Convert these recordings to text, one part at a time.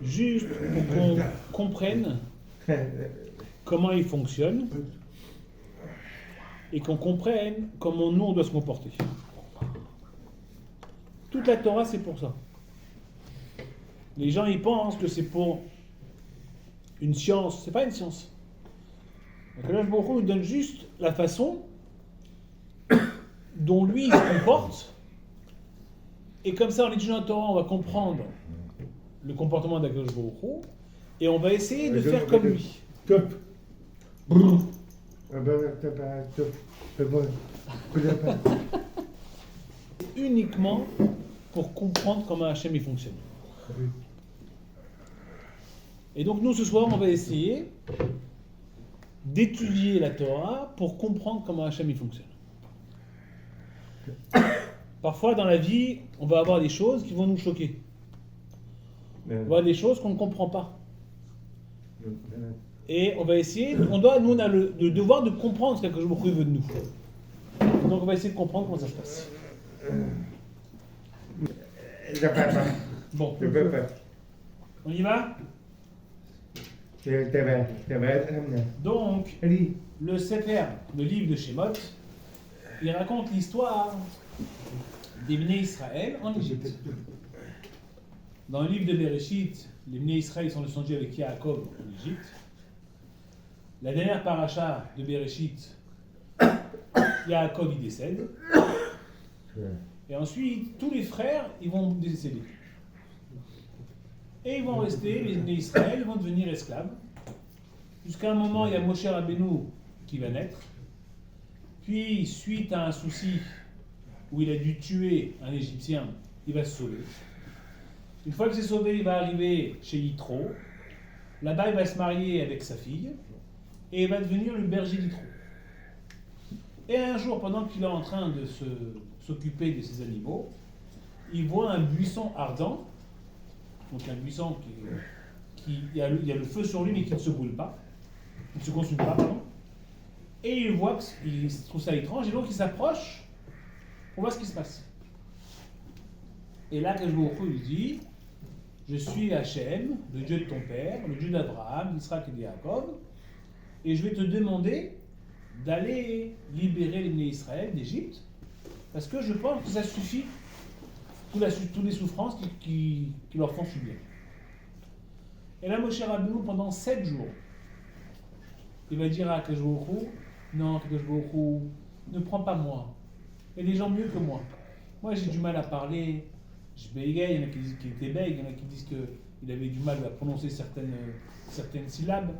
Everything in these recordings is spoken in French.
juste pour qu'on comprenne comment il fonctionne et qu'on comprenne comment nous on doit se comporter. Toute la Torah c'est pour ça. Les gens ils pensent que c'est pour une science, c'est pas une science. Donc là, Baruch Hu nous donne juste la façon dont lui il se comporte, et comme ça en étudiant la Torah on va comprendre le comportement d'Akadosh Baruch Hu, et on va essayer de faire comme lui. Uniquement pour comprendre comment Hachem il fonctionne. Et donc nous ce soir on va essayer d'étudier la Torah pour comprendre comment Hachem il fonctionne. Parfois dans la vie, on va avoir des choses qui vont nous choquer. On va avoir des choses qu'on ne comprend pas. Et on va essayer, nous on a le devoir de comprendre ce que Akadosh Baruch Hu veut de nous. Donc on va essayer de comprendre comment ça se passe. Bon, on y va? Donc, le Sefer, le livre de Shemot, il raconte l'histoire des Bnei Israël en Égypte. Dans le livre de Bereshit, les Bnei Israël sont descendus avec Yaakov en Égypte. La dernière paracha de Bereshit, Yaakov y décède. Et ensuite, tous les frères, ils vont décéder. Et ils vont rester, les Bnei Israël, ils vont devenir esclaves. Jusqu'à un moment, il y a Moshe Rabbeinu qui va naître. Puis, suite à un souci où il a dû tuer un Égyptien, il va se sauver. Une fois que c'est sauvé, il va arriver chez Yitro. Là-bas, il va se marier avec sa fille. Et il va devenir le berger d'Yitro. Et un jour, pendant qu'il est en train de s'occuper de ses animaux, il voit un buisson ardent. Donc un buisson il y a le feu sur lui, mais qui ne se brûle pas. Il ne se consume pas, pardon. Et il voit qu'il trouve ça étrange. Et donc il s'approche pour voir ce qui se passe. Et là, Akadosh Baruch Hu lui dit: je suis Hachem, le Dieu de ton père, le Dieu d'Abraham, d'Israël et de Yaakov, et je vais te demander d'aller libérer les Bnei Israël d'Égypte, parce que je pense que ça suffit, toutes les souffrances qui leur font subir. Et là, Moshe Rabbeinu, pendant 7 jours, il va dire à Akadosh Baruch Hu: non, Akadosh Baruch Hu, ne prends pas moi. Il y a des gens mieux que moi. Moi, j'ai du mal à parler. Je bégaye, il y en a qui disent qu'il était bègue, il y en a qui disent qu'il avait du mal à prononcer certaines syllabes.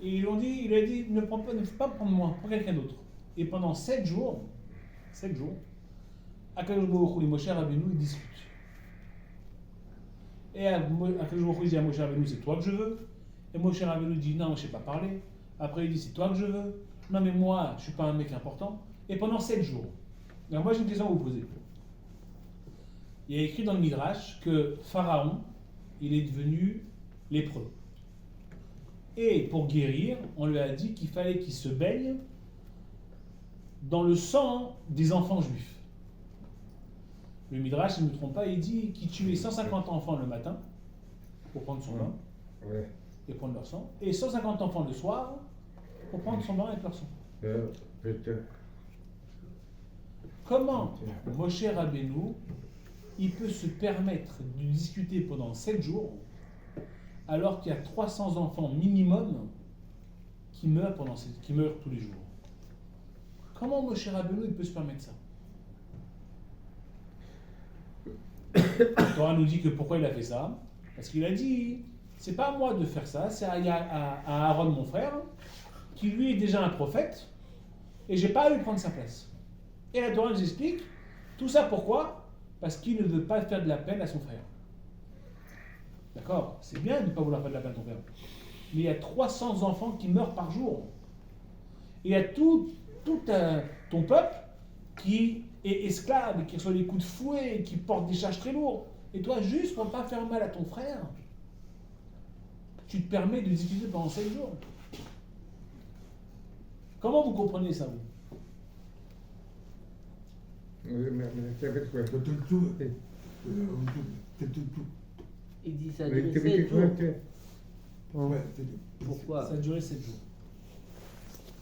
Et il a dit, ne faut pas prendre moi, prends quelqu'un d'autre. Et pendant 7 jours, Akadosh Baruch Hu et Moshe Rabbeinu, ils discutent. Et Akadosh Baruch Hu dit à Moshe Rabbeinu: c'est toi que je veux. Et Moshe Rabbeinu dit: non, je ne sais pas parler. Après il dit: c'est toi que je veux. Non mais moi, je ne suis pas un mec important. Et pendant 7 jours. Alors moi j'ai une question à vous poser. Il y a écrit dans le Midrash que Pharaon, il est devenu lépreux. Et pour guérir, on lui a dit qu'il fallait qu'il se baigne dans le sang des enfants juifs. Le Midrash, il ne me trompe pas, il dit qu'il tuait 150 enfants le matin pour prendre son bain et prendre leur sang, et 150 enfants le soir pour prendre son bain et leur sang. Comment Moshe Rabbeinu, il peut se permettre de discuter pendant 7 jours alors qu'il y a 300 enfants minimum qui meurent tous les jours? Comment Moshe Rabbeinu il peut se permettre ça? La Torah nous dit que pourquoi il a fait ça? Parce qu'il a dit: c'est pas à moi de faire ça, c'est à Aaron mon frère, qui lui est déjà un prophète, et j'ai pas à lui prendre sa place. Et la Torah nous explique tout ça pourquoi? Parce qu'il ne veut pas faire de la peine à son frère. D'accord? C'est bien de ne pas vouloir faire de la peine à ton frère. Mais il y a 300 enfants qui meurent par jour. Et il y a tout ton peuple qui est esclave, qui reçoit des coups de fouet, qui porte des charges très lourdes. Et toi, juste pour ne pas faire mal à ton frère, tu te permets de discuter pendant 7 jours. Comment vous comprenez ça, vous? Il dit ça a Mais duré t'as 7 vu jours. Ouais, Pourquoi? Ça a duré 7 jours.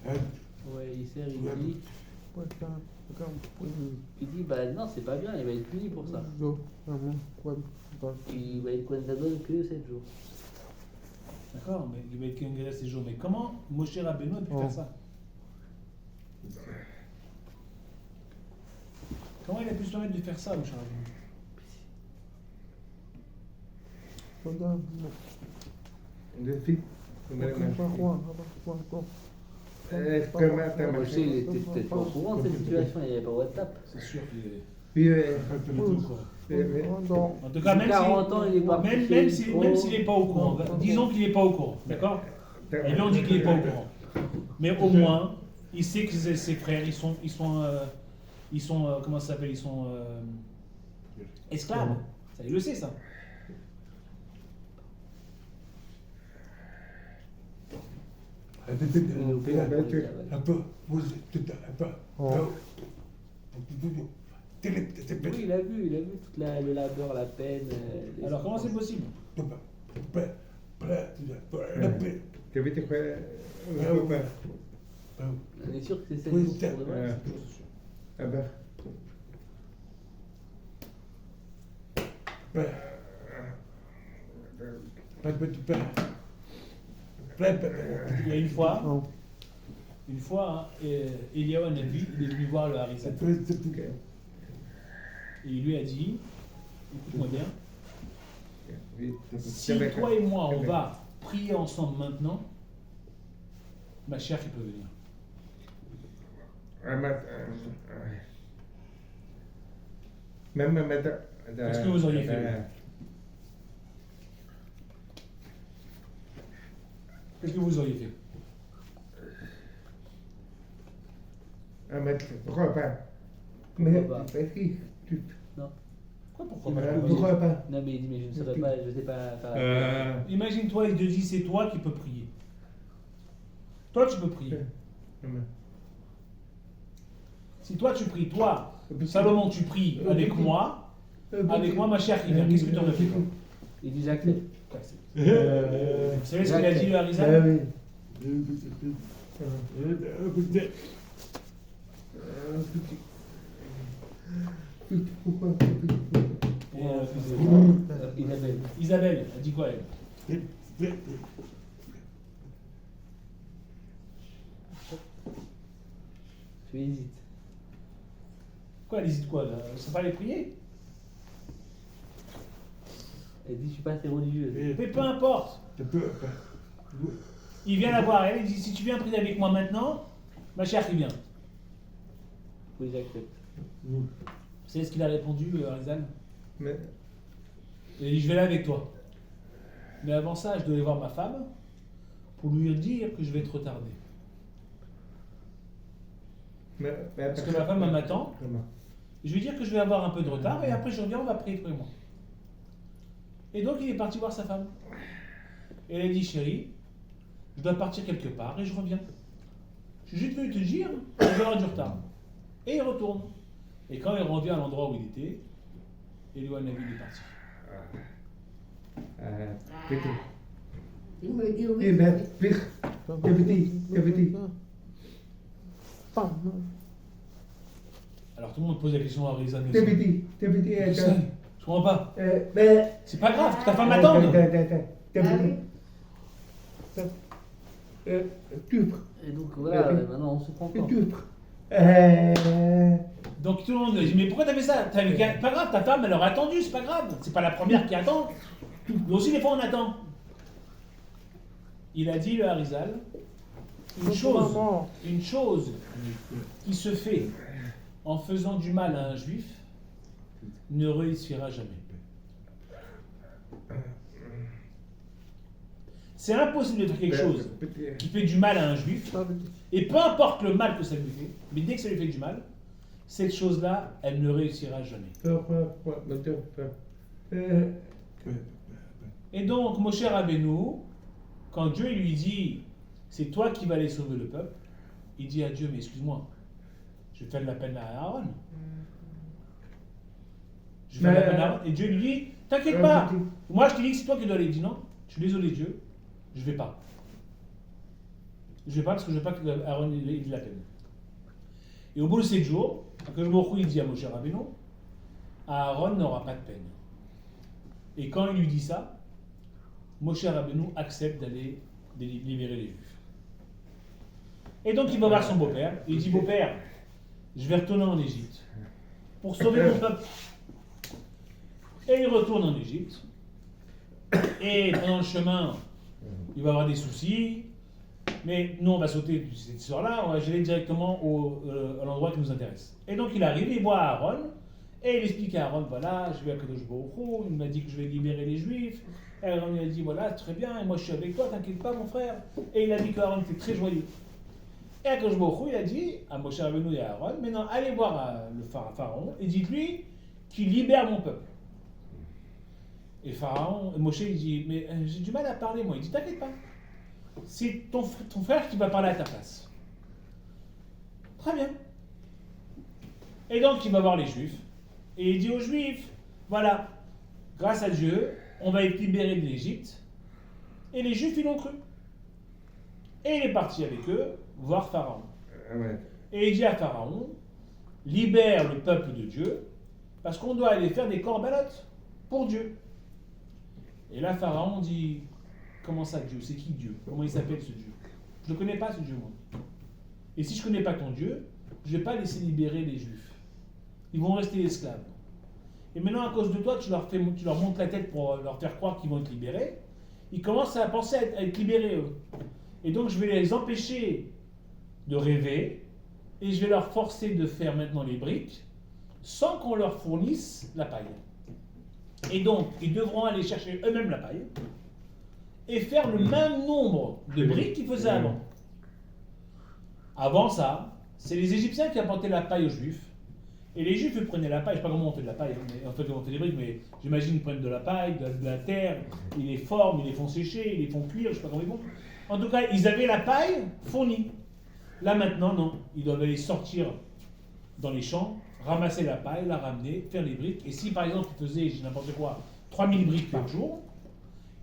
Ouais, il sert, il dit. Il dit, bah non, c'est pas bien, il va être puni pour ça. Il va être condamné que 7 jours. D'accord, mais il va être qu'un 7 jours. Mais comment Moshe Rabbeinu a pu faire ça? Comment il a pu se permettre de faire ça, Moshe Rabbeinu? Moi, je sais, il était peut-être pas au courant de cette situation, il n'y avait pas WhatsApp. C'est sûr qu'il est. Puis, En tout cas, même 40 ans, il est parti même chez s'il Yitro. n'est pas au courant, disons qu'il n'est pas au courant, d'accord? Et lui, on dit qu'il n'est pas au courant. Mais au moins, il sait que ses frères, ils sont comment ça s'appelle? Ils sont esclaves. Ça, il le sait, ça. un peu, Oui, il a vu tout le labeur, la peine. les Alors, comment c'est souffrances. possible? t'as vu quoi? On est sûr que c'est 7 Oui, jours pour de vrai. Ah ben. Il y a une fois, hein, Eliyahu Hanavi, il est venu voir le Harizal. Et il lui a dit, écoute-moi bien, si toi et moi, on va prier ensemble maintenant, ma chère, il peut venir. Qu'est-ce que vous auriez fait? Qu'est-ce que vous auriez fait? Pourquoi pas? Pourquoi pas? Non. Quoi, pourquoi pas? Pourquoi pas? Non, mais il dit, mais je ne saurais pas, je sais pas faire la Imagine-toi, il te dit, c'est toi qui peux prier. Toi, tu peux prier. Si toi, tu pries, toi, Salomon, tu pries avec moi, ma chère, qui vient. Qu'est-ce que tu aurais fait? Il dit, j'accepte. Vous savez ce qu'il a dit, le Harizal? Isabelle, elle dit quoi, elle? Tu hésites. Quoi, elle hésite quoi, là? Ça va les prier? Elle dit, je suis pas assez religieuse. Mais peu importe. Il vient la voir, elle, il dit, si tu viens prier avec moi maintenant, ma chère, qui vient. Oui, j'accepte. Vous savez ce qu'il a répondu, Harizal? Mais Il a dit, je vais là avec toi. Mais avant ça, je dois aller voir ma femme pour lui dire que je vais être retardé. Parce que ma femme elle m'attend. Je vais dire que je vais avoir un peu de retard et après je reviens, on va prier toi et moi. Et donc il est parti voir sa femme. Et elle a dit, chérie, je dois partir quelque part et je reviens. Je suis juste venu te dire que je vais avoir du retard. Et il retourne. Et quand il revient à l'endroit où il était, Eliyahu Hanavi est parti. Alors tout le monde pose la question à Harizal. Je comprends pas. C'est pas grave, ta femme m'attend. Et donc voilà, maintenant on se prend encore. Donc tout le monde dit, mais pourquoi t'as fait ça? C'est pas grave, ta femme elle aurait attendu, c'est pas grave. C'est pas la première qui attend. Nous aussi des fois on attend. Il a dit le Harizal, une chose qui se fait en faisant du mal à un juif ne réussira jamais. C'est impossible de faire quelque chose qui fait du mal à un juif, et peu importe le mal que ça lui fait, mais dès que ça lui fait du mal, cette chose-là, elle ne réussira jamais. Et donc, Moshe Rabbeinu, quand Dieu lui dit, c'est toi qui vas aller sauver le peuple, il dit à Dieu, mais excuse-moi, je vais faire de la peine à Aaron. Je vais faire de la peine à Aaron. Et Dieu lui dit, T'inquiète pas. Moi, je te dis que c'est toi qui dois aller. Il dit non, je suis désolé, Dieu, je vais pas. Je vais pas parce que je veux pas que Aaron ait de la peine. Et au bout de 7 jours, Akadosh Baruch Hu, il dit à Moshe Rabbeinu, Aaron n'aura pas de peine. Et quand il lui dit ça, Moshe Rabbeinu accepte d'aller libérer les Juifs. Et donc il va voir son beau-père, et il dit, beau-père, je vais retourner en Égypte pour sauver mon peuple. Et il retourne en Égypte, et pendant le chemin, il va avoir des soucis, mais nous on va sauter cette histoire-là, on va aller directement à l'endroit qui nous intéresse. Et donc il arrive, il voit Aaron, et il explique à Aaron, voilà, je vais à Kadosh Baruch Hu, il m'a dit que je vais libérer les Juifs. Et Aaron lui a dit, voilà, très bien, et moi je suis avec toi, t'inquiète pas mon frère. Et il a dit qu'Aaron était très joyeux. Et Kadosh Baruch Hu, il a dit à Moshe Rabbeinu et à Aaron, maintenant allez voir le pharaon et dites-lui qu'il libère mon peuple. Et Moshe il dit, mais j'ai du mal à parler moi. Il dit, t'inquiète pas, c'est ton frère qui va parler à ta place. Très bien. Et donc il va voir les Juifs. Et il dit aux Juifs, voilà, grâce à Dieu, on va être libérés de l'Égypte. Et les Juifs, ils l'ont cru. Et il est parti avec eux voir Pharaon. Et il dit à Pharaon, libère le peuple de Dieu, parce qu'on doit aller faire des corbanotes pour Dieu. Et là, Pharaon dit, comment ça Dieu? C'est qui Dieu? Comment il s'appelle ce Dieu? Je ne le connais pas ce Dieu, moi. Et si je ne connais pas ton Dieu, je ne vais pas laisser libérer les Juifs. Ils vont rester esclaves. Et maintenant, à cause de toi, tu leur montes la tête pour leur faire croire qu'ils vont être libérés. Ils commencent à penser à être libérés, eux. Et donc, je vais les empêcher de rêver et je vais leur forcer de faire maintenant les briques sans qu'on leur fournisse la paille. Et donc, ils devront aller chercher eux-mêmes la paille et faire le même nombre de briques qu'ils faisaient avant. Avant ça, c'est les Égyptiens qui apportaient la paille aux Juifs. Et les Juifs, ils prenaient la paille, je ne sais pas comment on fait de la paille, mais en fait, on fait des briques, mais j'imagine qu'ils prennent de la paille, de la terre, ils les forment, ils les font sécher, ils les font cuire, je ne sais pas comment ils font. En tout cas, ils avaient la paille fournie. Là maintenant, non. Ils doivent aller sortir dans les champs, ramasser la paille, la ramener, faire les briques. Et si par exemple, ils faisaient, je n'importe quoi, 3000 briques par jour,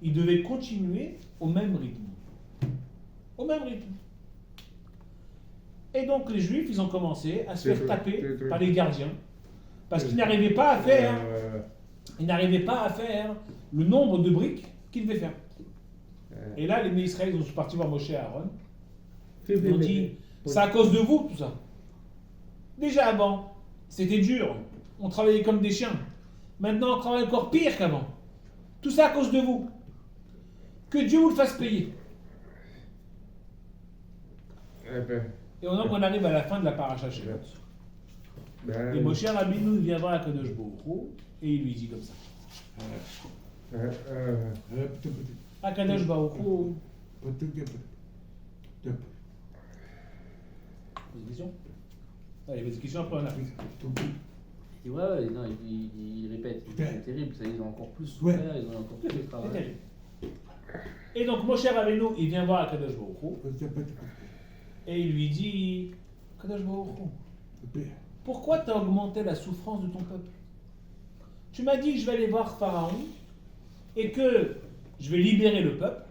ils devaient continuer au même rythme. Au même rythme. Et donc les Juifs, ils ont commencé à se faire taper par les gardiens parce qu'ils n'arrivaient pas à faire, le nombre de briques qu'ils devaient faire. Et là, les Israéliens sont partis voir Moshe et Aaron. Ils ont dit, c'est à cause de vous tout ça. Déjà avant, c'était dur. On travaillait comme des chiens. Maintenant, on travaille encore pire qu'avant. Tout ça à cause de vous. Que Dieu vous le fasse payer. Et donc on arrive à la fin de la paracha Shemot. Et Moshe Rabbeinu vient voir Akadosh Baruch Hu et il lui dit comme ça. Akadosh Baruch Hu. Des questions? Allez, des questions après on a. Il dit ouais, non, il répète, c'est terrible, ça, ils ont encore plus souffert, ils ont encore plus de travail. C'est terrible. Et donc Moshe Rabbeinu, il vient voir Akadosh Baruch Hu. Et il lui dit, Kadosh Baruch Hu, pourquoi tu as augmenté la souffrance de ton peuple? Tu m'as dit que je vais aller voir Pharaon et que je vais libérer le peuple.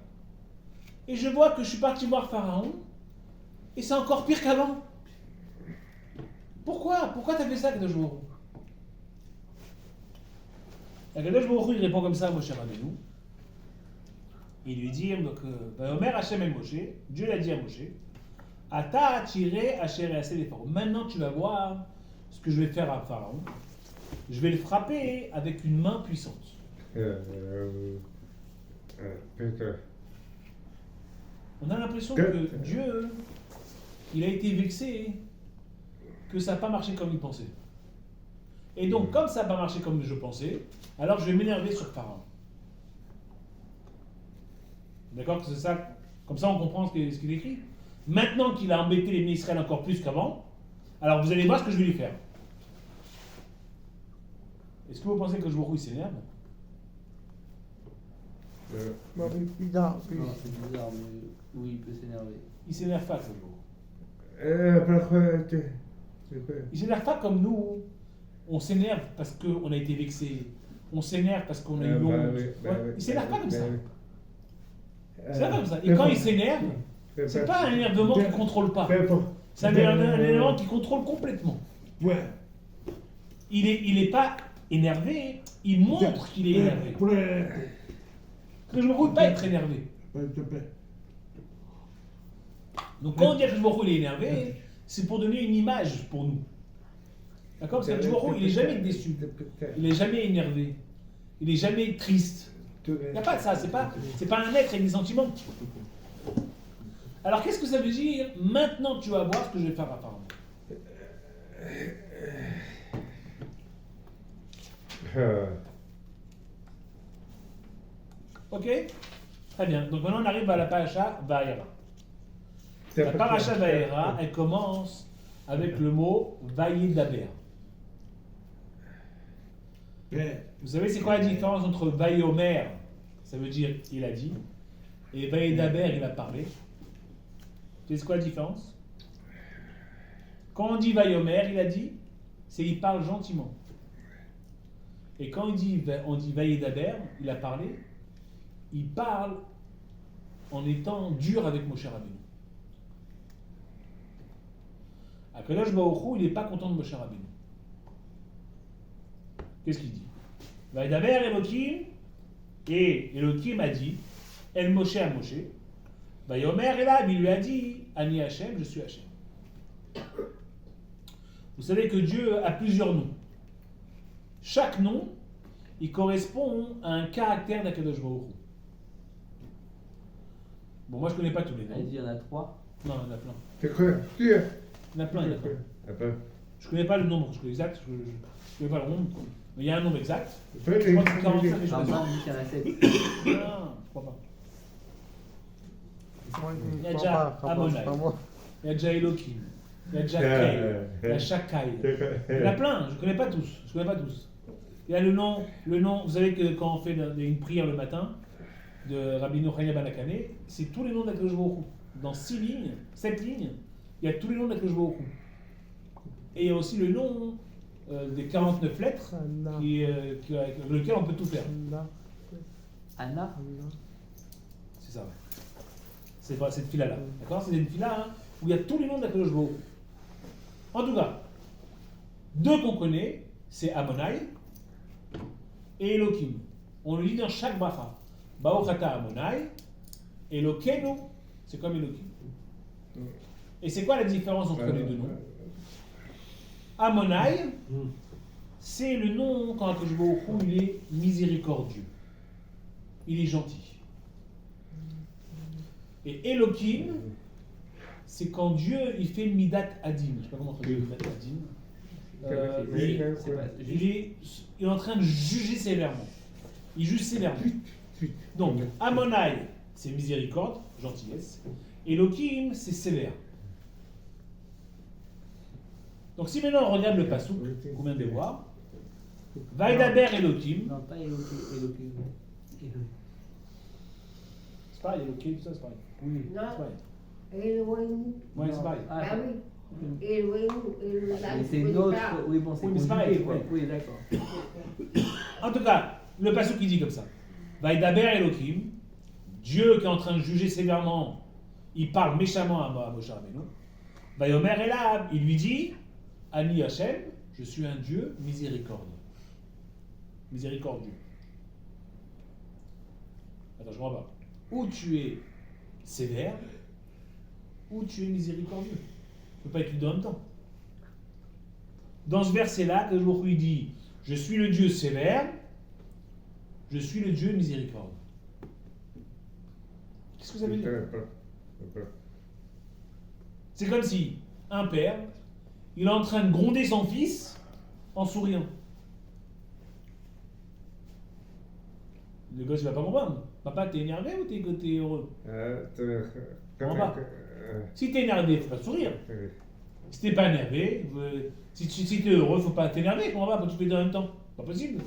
Et je vois que je suis parti voir Pharaon et c'est encore pire qu'avant. Pourquoi tu as fait ça, Kadosh Baruch Hu? Et Kadosh Baruch Hu, il répond comme ça à Moshe Rabbeinu. Il lui dit, donc, Omer Hashem et Moshe, Dieu l'a dit à Moshe, Ata attiré Asher assez les pharaons. Maintenant tu vas voir ce que je vais faire à Pharaon. Je vais le frapper avec une main puissante. On a l'impression que Dieu, il a été vexé, que ça n'a pas marché comme il pensait. Et donc, comme ça n'a pas marché comme je pensais, alors je vais m'énerver sur Pharaon. D'accord? C'est ça. Comme ça, on comprend ce qu'il écrit. Maintenant qu'il a embêté les Israël encore plus qu'avant, alors vous allez voir ce que je vais lui faire. Est-ce que vous pensez que le jour où il s'énerve? Non, c'est bizarre, mais oui, il peut s'énerver. Il s'énerve pas, ce jour. Il s'énerve pas comme nous. On s'énerve parce qu'on a été vexé. on s'énerve parce qu'on a eu honte. Il s'énerve pas comme ça. C'est pas comme ça. Et quand il s'énerve, c'est pas un énervement qu'il ne contrôle pas. C'est un énervement qu'il contrôle complètement. Ouais. Il est pas énervé, il montre qu'il est énervé. Que je ne veux pas être énervé. Donc quand on dit que Baruch Hu, il est énervé, c'est pour donner une image pour nous. D'accord? Parce que Baruch Hu, il n'est jamais déçu. Il n'est jamais énervé. Il n'est jamais triste. Il n'y a pas de ça. C'est pas un être avec des sentiments. Alors qu'est-ce que ça veut dire? Maintenant tu vas voir ce que je vais faire apparemment. Ok? Très bien. Donc maintenant on arrive à la paracha Va'era. La paracha Va'era, elle commence avec le mot Vayedaber. Vous savez c'est quoi la différence entre Vayomer, ça veut dire il a dit, et Vayedaber, il a parlé. Vous savez c'est quoi la différence? Quand on dit Vayomer, il a dit, c'est il parle gentiment. Et quand on dit Vayedaber, il a parlé, il parle en étant dur avec Moshe Rabbeinu. Akadosh Baruch Hu, il n'est pas content de Moshe Rabbeinu. Qu'est-ce qu'il dit? Vayedaber Elohim, et Elohim a dit, El Moshe à Moshe, Vayomer Elab, il lui a dit, Ani Hashem, je suis Hashem. Vous savez que Dieu a plusieurs noms. Chaque nom, il correspond à un caractère d'Akadosh Baruch Hu. Bon, moi je connais pas tous les noms. Elle dit il y en a 3. Non, il y en a plein. C'est quoi? Tu es. Il y en a plein, il y en a plein. Après. Je connais pas le nombre exact, je connais pas le nombre. Mais il y a un nombre exact. Je Après, crois que c'est 45, mais je Par sais pas. exemple, on dit qu'il y en a 7. Non, je crois pas. Il y a déjà Amonai, il y a déjà Elohim, il y a déjà Kei, il y a Shakai. Il y en a plein, je connais pas tous. Il y a le nom, vous savez que quand on fait une prière le matin de Rabbi Nochania Ben Akane, c'est tous les noms d'Akadosh Baruch Hu. Dans 6 lignes, 7 lignes, il y a tous les noms d'Akadosh Baruch Hu. Et il y a aussi le nom des 49 lettres avec lequel on peut tout faire. Anna. C'est ça, ouais. C'est pas cette fila-là. D'accord? C'est une fila où il y a tous les noms d'Akadosh Baruch Hu. En tout cas, deux qu'on connaît, c'est Amonai et Elohim. On le lit dans chaque bracha. Baruch ata Amonai, Elokeinu, c'est comme Elohim. Et c'est quoi la différence entre les deux noms? Amonai, c'est le nom quand Akadosh Baruch Hu, il est miséricordieux. Il est gentil. Et Elohim, c'est quand Dieu il fait Midat Adin. Je ne sais pas comment traduire Midat Adin. Il est en train de juger sévèrement. Il juge sévèrement. Donc, Amonai, c'est miséricorde, gentillesse. Elohim, c'est sévère. Donc, si maintenant on regarde le passouk qu'on vient de voir, Vayedaber Elohim. Non, pas Elohim. C'est pareil, Elohim, tout ça c'est pareil. Oui, c'est Non. pareil. Elohim. Ouais, c'est pareil. Ah, Ah oui. Elohim, Elohim. mais c'est une autre. Oui, bon, c'est Oui, mais c'est conjugué, pareil, quoi. ouais. Oui, d'accord. En tout cas, le passouk il dit comme ça. Vayedaber Elohim, Dieu qui est en train de juger sévèrement, il parle méchamment à Moshe Rabbeinu. Vayomer Elab, il lui dit, Ani Hashem, je suis un Dieu miséricordieux. Miséricordieux. Attends, je comprends pas. Ou tu es sévère, ou tu es miséricordieux. Tu ne peux pas être les deux en même temps. Dans ce verset-là, que jour il dit, je suis le Dieu sévère, je suis le Dieu miséricordieux. Qu'est-ce que ça veut dire? C'est comme si un père, il est en train de gronder son fils en souriant. Le gosse, il va pas comprendre. Papa, t'es énervé ou t'es heureux? Si t'es énervé, faut pas sourire. Si t'es pas énervé, si t'es heureux, faut pas t'énerver. Comment on va? Faut tout les deux en même temps. Pas possible.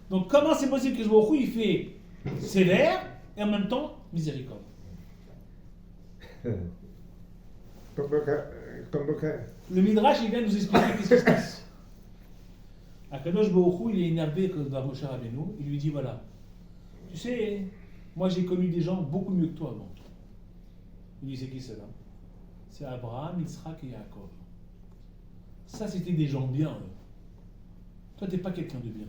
Donc comment c'est possible que Baruch Hu, il fait sévère et en même temps miséricorde? Le Midrash, il vient nous expliquer qu'est-ce qui se passe. Akadosh Baruch Hu, il est énervé vers Moshe Rabbeinu. Il lui dit voilà, tu sais, moi j'ai connu des gens beaucoup mieux que toi avant. Il dit c'est qui cela? C'est Abraham, Yitzhak et Yaakov. Ça, c'était des gens bien. Eux. Toi, t'es pas quelqu'un de bien.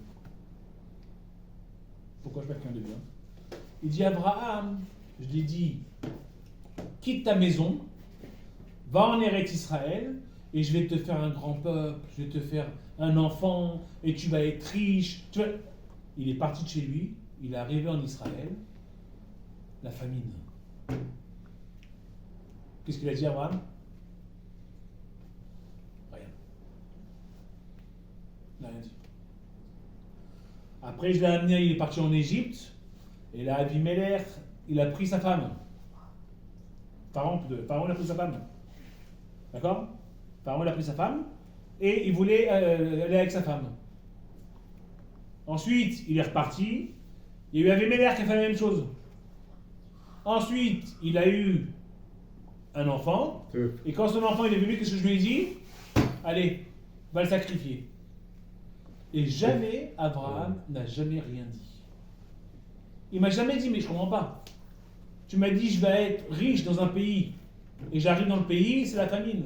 Pourquoi je suis pas quelqu'un de bien? Il dit Abraham, je lui ai dit, quitte ta maison, va en Eretz Israël, et je vais te faire un grand peuple, je vais te faire un enfant, et tu vas être riche. Il est parti de chez lui, il est arrivé en Israël, la famine. Qu'est-ce qu'il a dit Abraham? Rien. Il n'a rien dit. Après, je l'ai amené, il est parti en Égypte, et là, Avimelech, il a pris sa femme. Pharaon a pris sa femme. D'accord? Pharaon a pris sa femme, et il voulait aller avec sa femme. Ensuite, il est reparti, il y a eu Avimelech qui a fait la même chose. Ensuite, il a eu un enfant, et quand son enfant il est venu, qu'est-ce que je lui ai dit? Allez, va le sacrifier. Et jamais Abraham n'a jamais rien dit. Il m'a jamais dit, mais je comprends pas. Tu m'as dit, je vais être riche dans un pays, et j'arrive dans le pays, c'est la famine.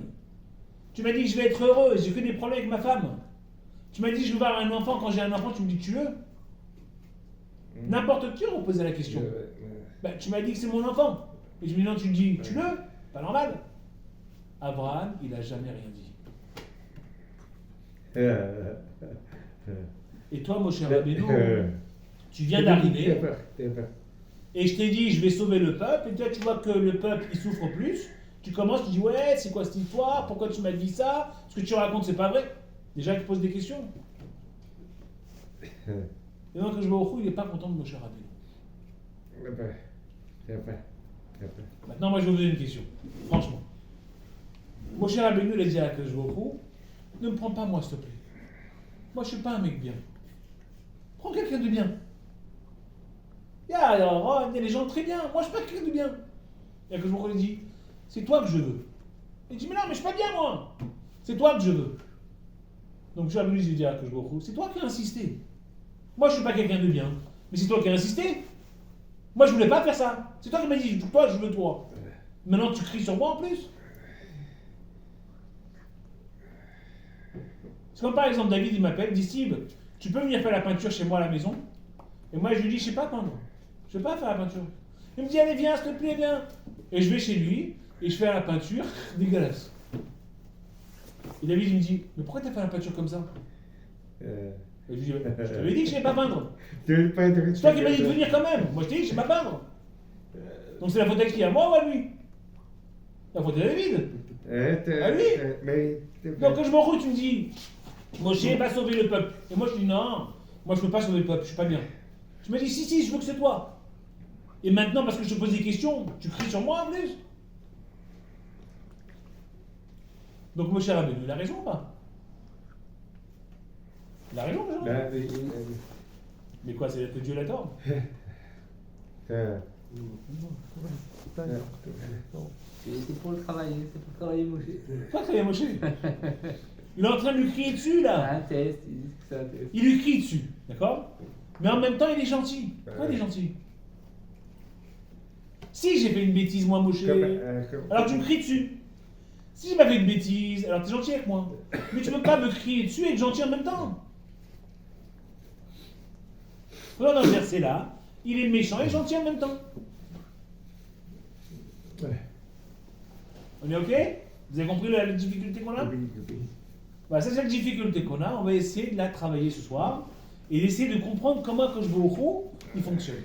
Tu m'as dit, je vais être heureux, et j'ai que des problèmes avec ma femme. Tu m'as dit, je vais avoir un enfant, quand j'ai un enfant, tu me dis, tue-le. N'importe qui on posait la question. Ben, tu m'as dit que c'est mon enfant. Et je me dis, non, tu me dis, tue-le. Pas normal. Abraham, il n'a jamais rien dit. Et toi, Moshe Rabbeinu, tu viens d'arriver, et je t'ai dit, je vais sauver le peuple, et toi, tu vois que le peuple, il souffre plus. Tu commences, tu dis, ouais, c'est quoi cette histoire? Pourquoi tu m'as dit ça? Ce que tu racontes, c'est pas vrai. Déjà, il te pose des questions. Et donc, je vois il n'est pas content de Moshe Rabbeinu. Maintenant, moi, je vais vous poser une question. Franchement. Moshe Rabbeinu, il a dit à Akadosh Baruch Hu, ne me prends pas moi, s'il te plaît. Moi, je ne suis pas un mec bien. Prends quelqu'un de bien. Il y a des gens très bien. Moi, je ne suis pas quelqu'un de bien. Et Akadosh Baruch Hu lui dit, c'est toi que je veux. Il dit, mais non, mais je ne suis pas bien, moi. C'est toi que je veux. Donc, Moshe Rabbeinu, il dit à Akadosh Baruch Hu, c'est toi qui as insisté. Moi, je ne suis pas quelqu'un de bien. Mais c'est toi qui as insisté. Moi, je ne voulais pas faire ça. C'est toi qui m'as dit, toi, je veux toi. Maintenant, tu cries sur moi en plus. C'est comme par exemple, David, il m'appelle, il dit, Steve, tu peux venir faire la peinture chez moi à la maison? Et moi, je lui dis, je ne sais pas peindre. Je ne sais pas faire la peinture. Il me dit, allez, viens, s'il te plaît, viens. Et je vais chez lui, et je fais la peinture, dégueulasse. Et David, il me dit, mais pourquoi tu as fait la peinture comme ça? Et je lui dis, je t'avais dit que je ne sais pas peindre. C'est toi qui m'as dit de venir quand même. Moi, je t'ai dit que je ne sais pas peindre. Donc c'est la faute à qui? À moi ou à lui? La faute à David. À lui. Donc quand je m'en roule, tu me dis, Moshe va sauver le peuple. Et moi, je dis, non, moi, je ne peux pas sauver le peuple, je ne suis pas bien. Je me dis, si, je veux que c'est toi. Et maintenant, parce que je te pose des questions, tu cries sur moi en plus. Donc Moshe Rabbeinu, il a raison ou pas? Il a raison, Jean. Mais quoi, c'est que Dieu l'a tort? C'est pour le travailler, c'est pour travailler Moshe. Pas travailler Moshe. Il est en train de lui crier dessus, là. Un test, ils disent que c'est un test. Il lui crie dessus, d'accord? Mais en même temps, il est gentil. Pourquoi il est gentil? Si j'ai fait une bêtise, moi, Moshe, alors tu me cries dessus. Si j'ai pas fait une bêtise, alors tu es gentil avec moi. Mais tu peux pas me crier dessus et être gentil en même temps. Là, dans ce verset-là, il est méchant et gentil en même temps. On est OK? Vous avez compris la difficulté qu'on a? Voilà, c'est cette difficulté qu'on a. On va essayer de la travailler ce soir et d'essayer de comprendre comment Akadosh Baruch Hu, il fonctionne.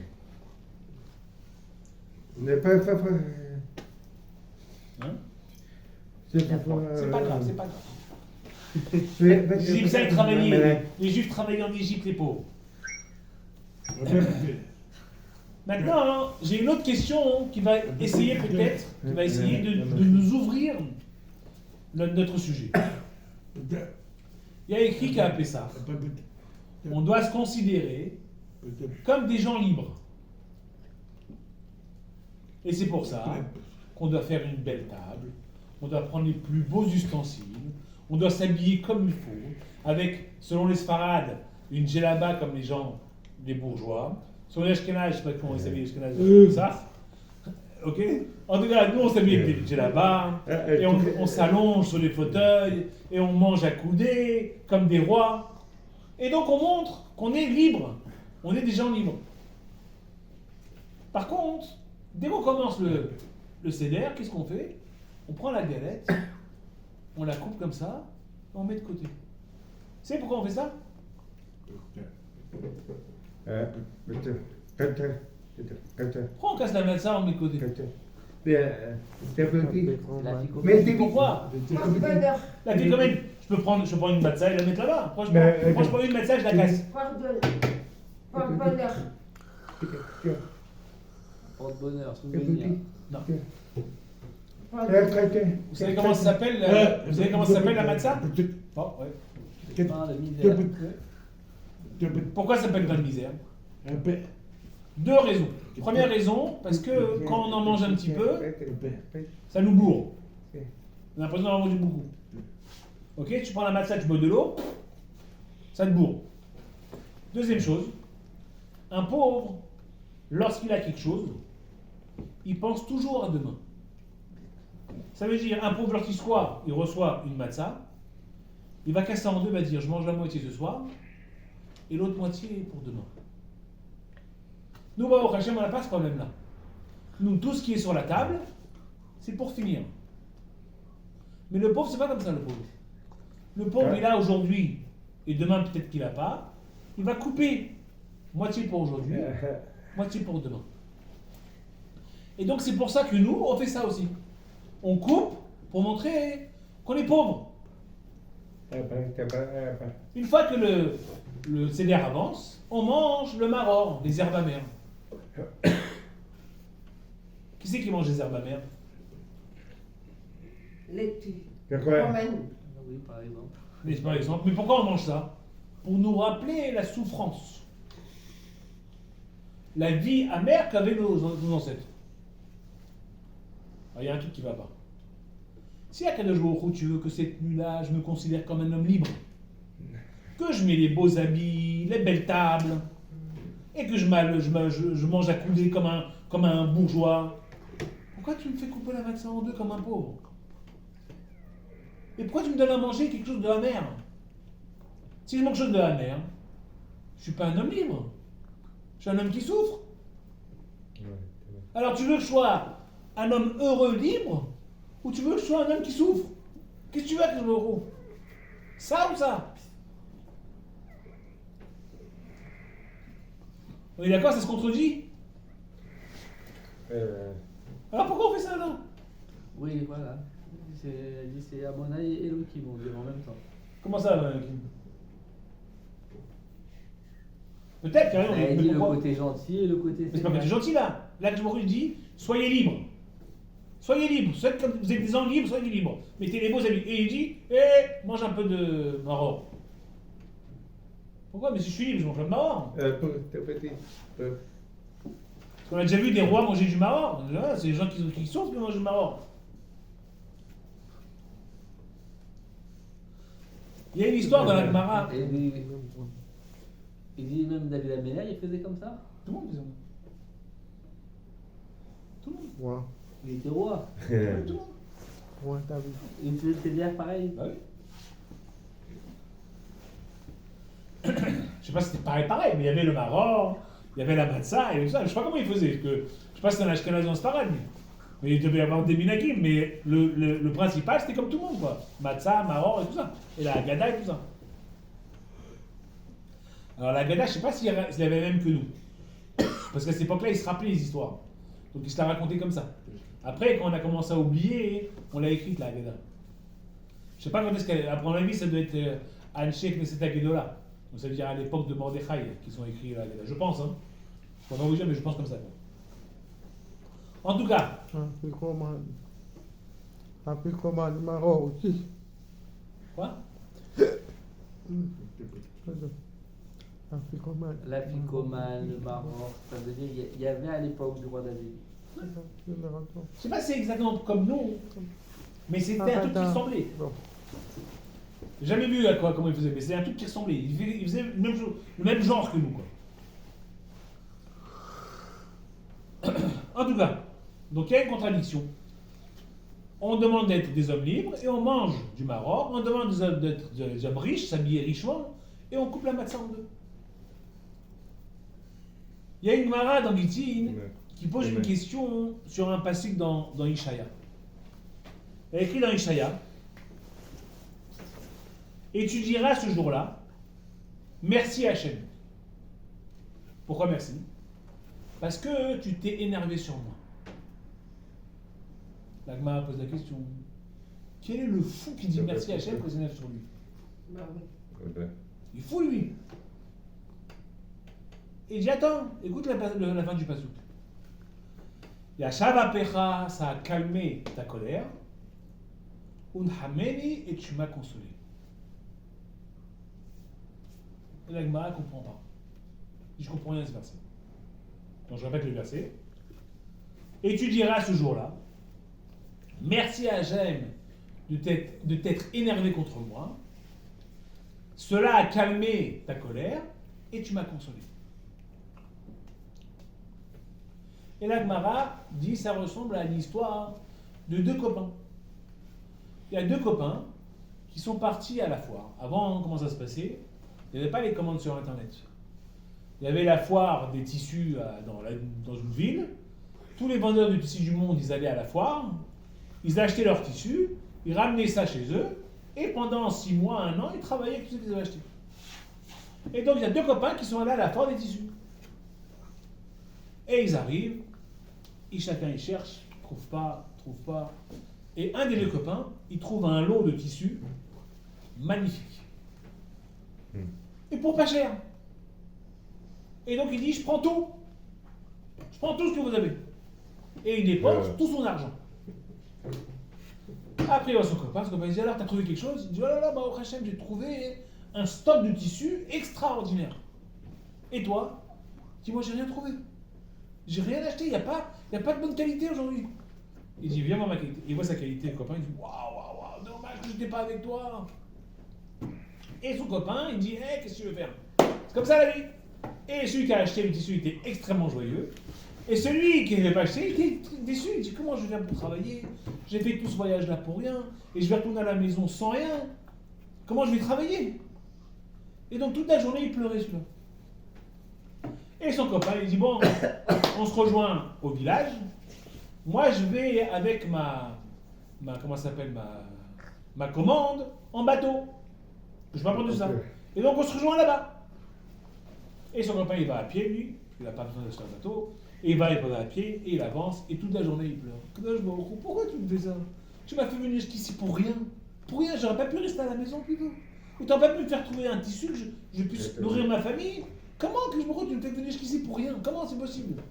Hein? C'est pas grave, c'est pas grave. Les Égyptiens travaillaient, les Juifs travaillaient en Égypte, les pauvres. Maintenant, j'ai une autre question qui va essayer peut-être, de nous ouvrir notre sujet. Il y a écrit qu'à Pessah, on doit se considérer comme des gens libres. Et c'est pour ça qu'on doit faire une belle table, on doit prendre les plus beaux ustensiles, on doit s'habiller comme il faut, avec, selon les Sfarades, une djellaba comme les gens, les bourgeois. Selon les Ashkénazes, je ne sais pas comment ils s'habillent les Ashkénazes, comme ça. Ok. En tout cas, nous on s'habille avec des djellabas, et on s'allonge sur les fauteuils, et on mange à coudées, comme des rois. Et donc on montre qu'on est libre, on est des gens libres. Par contre, dès qu'on commence le seder, qu'est-ce qu'on fait? On prend la galette, on la coupe comme ça, et on met de côté. Vous savez pourquoi on fait ça? Pourquoi on casse la matzah, on met de côté? La fico- Mais Pourquoi? Pardonneur. La vie, quand même, je peux prendre une matzah et la mettre là-bas. Franchement, moi je prends une matzah, je la casse. Pardonneur. Porte-bonheur, souvenir. Non. Pardonneur. Vous savez comment ça s'appelle? Vous savez comment ça s'appelle la matzah? Bon, ouais. Pain de misère. Pourquoi ça s'appelle pain de misère? Deux raisons. Première raison, parce que quand on en mange un petit peu, ça nous bourre. On a l'impression d'en manger beaucoup. Ok, tu prends la matzah, tu bois de l'eau, ça te bourre. Deuxième chose, un pauvre, lorsqu'il a quelque chose, il pense toujours à demain. Ça veut dire, un pauvre, lorsqu'il il reçoit une matzah, il va casser en deux, il va dire, je mange la moitié ce soir, et l'autre moitié pour demain. Nous, au Hachem, on n'a pas ce problème-là. Nous, tout ce qui est sur la table, c'est pour finir. Mais le pauvre, c'est pas comme ça, le pauvre. Le pauvre, il a aujourd'hui, et demain, peut-être qu'il n'a pas. Il va couper moitié pour aujourd'hui, moitié pour demain. Et donc, c'est pour ça que nous, on fait ça aussi. On coupe pour montrer qu'on est pauvre. Une fois que le seder avance, on mange le maror, les herbes amères. Qui c'est qui mange les herbes amères? Laitue. Pourquoi? Romaine. Oui, par exemple. Mais par exemple, mais pourquoi on mange ça? Pour nous rappeler la souffrance, la vie amère qu'avaient nos ancêtres. Alors, il y a un truc qui ne va pas. Si à Kadosh Baruch Hu, tu veux que cette nuit-là, je me considère comme un homme libre, que je mets les beaux habits, les belles tables, et que je mange à coudées comme un bourgeois, pourquoi tu me fais couper la matzah en deux comme un pauvre? Et pourquoi tu me donnes à manger quelque chose de amer? Si je mange quelque chose de amer, je ne suis pas un homme libre. Je suis un homme qui souffre. Alors tu veux que je sois un homme heureux, libre, ou tu veux que je sois un homme qui souffre? Qu'est-ce que tu veux que je me retrouve? Ça ou ça? On est d'accord, ça se contredit? Alors pourquoi on fait ça là? Oui, voilà. C'est Adonai et Elohim, on dit en même temps. Comment ça, Kim? Peut-être, qu'il y a rien, Il mais dit le pourquoi? côté gentil et le côté Mais c'est pas que t'es gentil là. Là, que je me dis, soyez libres. Soyez libres. Vous êtes des hommes libres, soyez libres. Mettez les beaux habits. Et il dit, mange un peu de maror. Pourquoi? Mais si je suis libre, je mange pas de maror. Parce qu'on a déjà vu des rois manger du maror. C'est les gens qui souffrent qui mangent du maror. Il y a une histoire dans la Gemara. Il dit même David Amélia, il faisait comme ça. Tout le monde faisait ça. Tout le monde. Ouais. Il était roi. Tout le monde. Ouais, t'as vu. Il faisait bien pareil. Bah oui. Je sais pas si c'était pareil, mais il y avait le maror, il y avait la matzah et tout ça. Je sais pas comment il faisait. Je sais pas si c'était un ashkenaz ou un sfarad, mais il devait y avoir des minagim. Mais le principal, c'était comme tout le monde, quoi. Matzah, maror et tout ça. Et la Haggadah et tout ça. Alors la Haggadah, je sais pas s'il y avait même que nous. Parce qu'à cette époque-là, il se rappelait les histoires. Donc il se la racontait comme ça. Après, quand on a commencé à oublier, on l'a écrite, la Haggadah. Je sais pas quand est-ce qu'elle... À mon avis, ça doit être Anshek Knesset Haggadah. Donc ça veut dire à l'époque de Mordechai qu'ils ont écrit la Haggadah. Je pense, hein. Je ne peux pas vous dire, mais je pense comme ça. En tout cas. Apicomane, marron aussi. Quoi? Apicomane. La ficomane, le maror, ça veut dire il y avait à l'époque du roi David. Je sais pas si c'est exactement comme nous. Mais c'était un truc qui ressemblait. Bon. J'ai jamais vu à quoi, comment il faisait, mais c'était un truc qui ressemblait. Il faisait le même genre que nous, quoi. En tout cas, donc il y a une contradiction. On demande d'être des hommes libres et on mange du Maroc. On demande d'être des hommes riches, s'habiller richement, et on coupe la matzah en deux. Il y a une Gemara dans Gittin qui pose une question sur un passage dans Ishaya. Il est écrit dans Ishaya, et tu diras ce jour-là, merci Hachem. Pourquoi merci? Parce que tu t'es énervé sur moi. La Gemara pose la question, quel est le fou qui dit merci Hachem quand il s'énerve sur lui? Bah oui. Il est fou lui. Et il dit attends, écoute la fin du pasouk. Yashav apecha, ça a calmé ta colère. Unhameni, et tu m'as consolé. Et la Gemara ne comprend pas. Je comprends rien à ce verset. Donc je répète le verset. Et tu diras ce jour-là, merci à Hachem de t'être énervé contre moi. Cela a calmé ta colère et tu m'as consolé. Et la Gemara dit ça ressemble à l'histoire de deux copains. Il y a deux copains qui sont partis à la foire. Avant, comment ça se passait? Il n'y avait pas les commandes sur Internet. Il y avait la foire des tissus dans une ville. Tous les vendeurs de tissus du monde, ils allaient à la foire. Ils achetaient leurs tissus. Ils ramenaient ça chez eux. Et pendant 6 mois, 1 an, ils travaillaient avec tout ce qu'ils avaient acheté. Et donc, il y a deux copains qui sont allés à la foire des tissus. Et ils arrivent. Et chacun, il cherche. Trouve pas. Et un des deux copains, il trouve un lot de tissus magnifique. Et pour pas cher. Et donc il dit, je prends tout. Je prends tout ce que vous avez. Et il dépense tout son argent. Après il voit son copain il dit, alors t'as trouvé quelque chose? Il dit, oh là là, bah au Hachem, j'ai trouvé un stock de tissus extraordinaire. Et toi? Il dit, moi j'ai rien trouvé. J'ai rien acheté, il n'y a pas de bonne qualité aujourd'hui. Il dit, viens voir ma qualité. Il voit sa qualité, le copain, il dit, waouh, dommage que je n'étais pas avec toi. Et son copain, il dit, hey, qu'est-ce que tu veux faire? C'est comme ça la vie. Et celui qui a acheté le tissu était extrêmement joyeux. Et celui qui n'avait pas acheté, il était déçu. Il dit, comment je vais faire pour travailler? J'ai fait tout ce voyage-là pour rien. Et je vais retourner à la maison sans rien. Comment je vais travailler? Et donc toute la journée, il pleurait celui-là. Et son copain, il dit, bon, on se rejoint au village. Moi, je vais avec comment ça s'appelle, ma commande en bateau. Je vais pas prendre ça. Et donc, on se rejoint là-bas. Et son copain, il va à pied, lui. Il n'a pas besoin d'acheter un bateau. Et il va à pied, et il avance, et toute la journée, il pleure. Pourquoi tu me fais ça? Tu m'as fait venir jusqu'ici pour rien. Pour rien, j'aurais pas pu rester à la maison plutôt. Ou t'aurais pas pu me faire trouver un tissu que je puisse nourrir ma famille. Comment que tu me fais venir jusqu'ici pour rien? Comment c'est possible?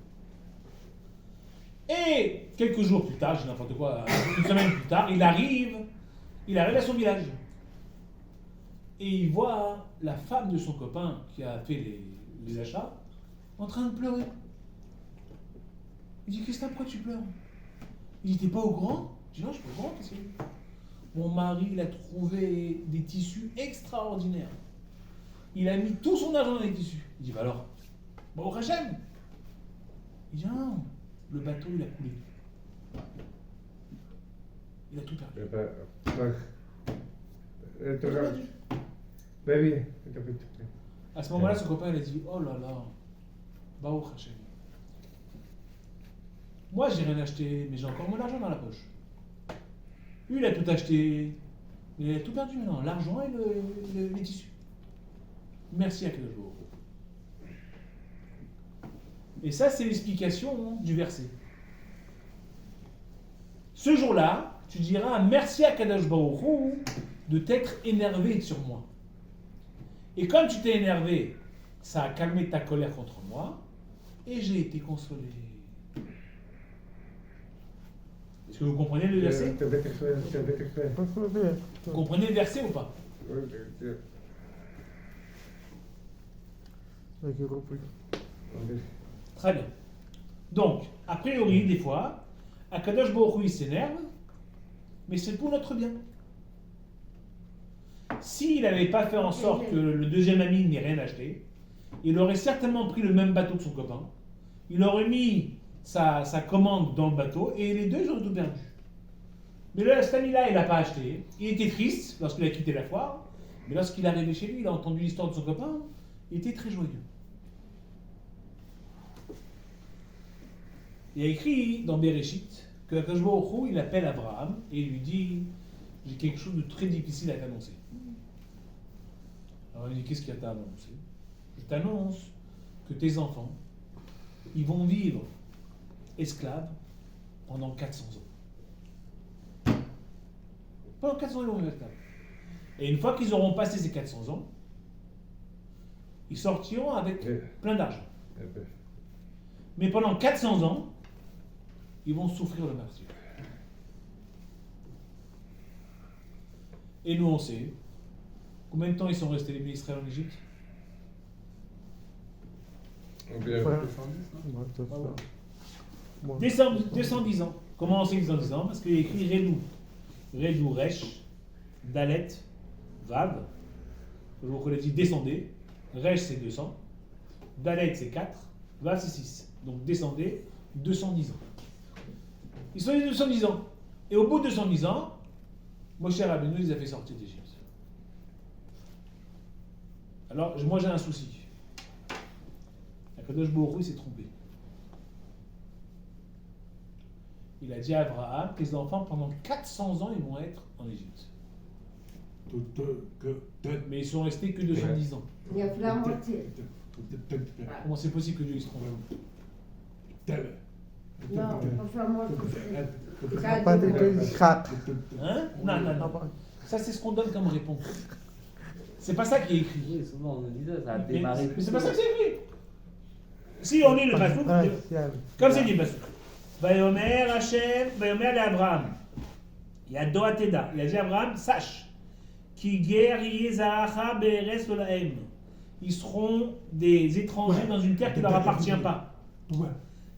Et quelques jours plus tard, je dis n'importe quoi, une semaine plus tard, il arrive à son village. Et il voit la femme de son copain qui a fait les achats en train de pleurer. Il dit, qu'est-ce que t'as, pourquoi tu pleures? Il dit, t'es pas au courant? Je dis, non, je suis pas au courant, qu'est-ce que c'est? Mon mari, il a trouvé des tissus extraordinaires. Il a mis tout son argent dans les tissus. Il dit, bah alors, bah au Hachem. Il dit, non, le bateau, il a coulé. Il a tout perdu. Tout perdu. À ce moment-là, son copain, il a dit, oh là là, bah au Hachem. Moi, j'ai rien acheté, mais j'ai encore mon argent dans la poche. Lui, il a tout acheté, mais il a tout perdu maintenant, l'argent et les tissus. Merci à Kadosh Baruch Hu. Et ça, c'est l'explication du verset. Ce jour-là, tu diras merci à Kadosh Baruch Hu de t'être énervé sur moi. Et comme tu t'es énervé, ça a calmé ta colère contre moi, et j'ai été consolé. Est-ce que vous comprenez le verset? Vous comprenez le verset ou pas? Très bien. Donc, a priori, des fois, Akadosh Baruch Hu, il s'énerve, mais c'est pour notre bien. S'il n'avait pas fait en sorte que le deuxième ami n'ait rien acheté, il aurait certainement pris le même bateau que son copain, il aurait mis sa commande dans le bateau et les deux auraient tout perdu. Mais cet ami-là, il n'a pas acheté. Il était triste lorsqu'il a quitté la foire, mais lorsqu'il est arrivé chez lui, il a entendu l'histoire de son copain, il était très joyeux. Il y a écrit dans Bereshit que Akadosh Baruch Hu, il appelle Abraham et il lui dit « J'ai quelque chose de très difficile à t'annoncer. » Alors il dit « Qu'est-ce qu'il y a à t'annoncer ? Je t'annonce que tes enfants, ils vont vivre esclaves pendant 400 ans. Pendant 400 ans, ils vont vivre esclaves. Et une fois qu'ils auront passé ces 400 ans, ils sortiront avec plein d'argent. Mais pendant 400 ans, ils vont souffrir le martyre. Et nous, on sait combien de temps ils sont restés les bénis Israël en Égypte. Ouais. 210 ans. Comment on sait 210 ans? Parce qu'il y a écrit Redou. Redou, Resh, Dalet, Vav. Je vous ai dit descendez. Resh c'est 200. Dalet c'est 4. Vav c'est 6. Donc descendez 210 ans. Ils sont les 210 ans. Et au bout de 210 ans, Moshe Rabbeinu les a fait sortir d'Égypte. Alors, moi j'ai un souci. Akadosh Baruch Hu s'est trompé. Il a dit à Abraham que les enfants, pendant 400 ans, ils vont être en Égypte. Mais ils sont restés que 210 ans. Il y a la moitié. Comment c'est possible que Dieu se trompe? Non, enfin moi, Pas de Yitzhak. Hein? Non. Ça, c'est ce qu'on donne comme réponse. C'est pas ça qui est écrit. Oui, souvent on nous dit ça a Mais démarré. c'est pas ça que c'est écrit. Si on lit le Passouk, comme c'est dit le Passouk. Vayomer Hachem, Vayomer Abraham. Il y a Doa Teda. Il a dit à Abraham, sache, Ki ger yezacha be'eretz lo lahem. Ils seront des étrangers dans une terre qui ne leur appartient pas.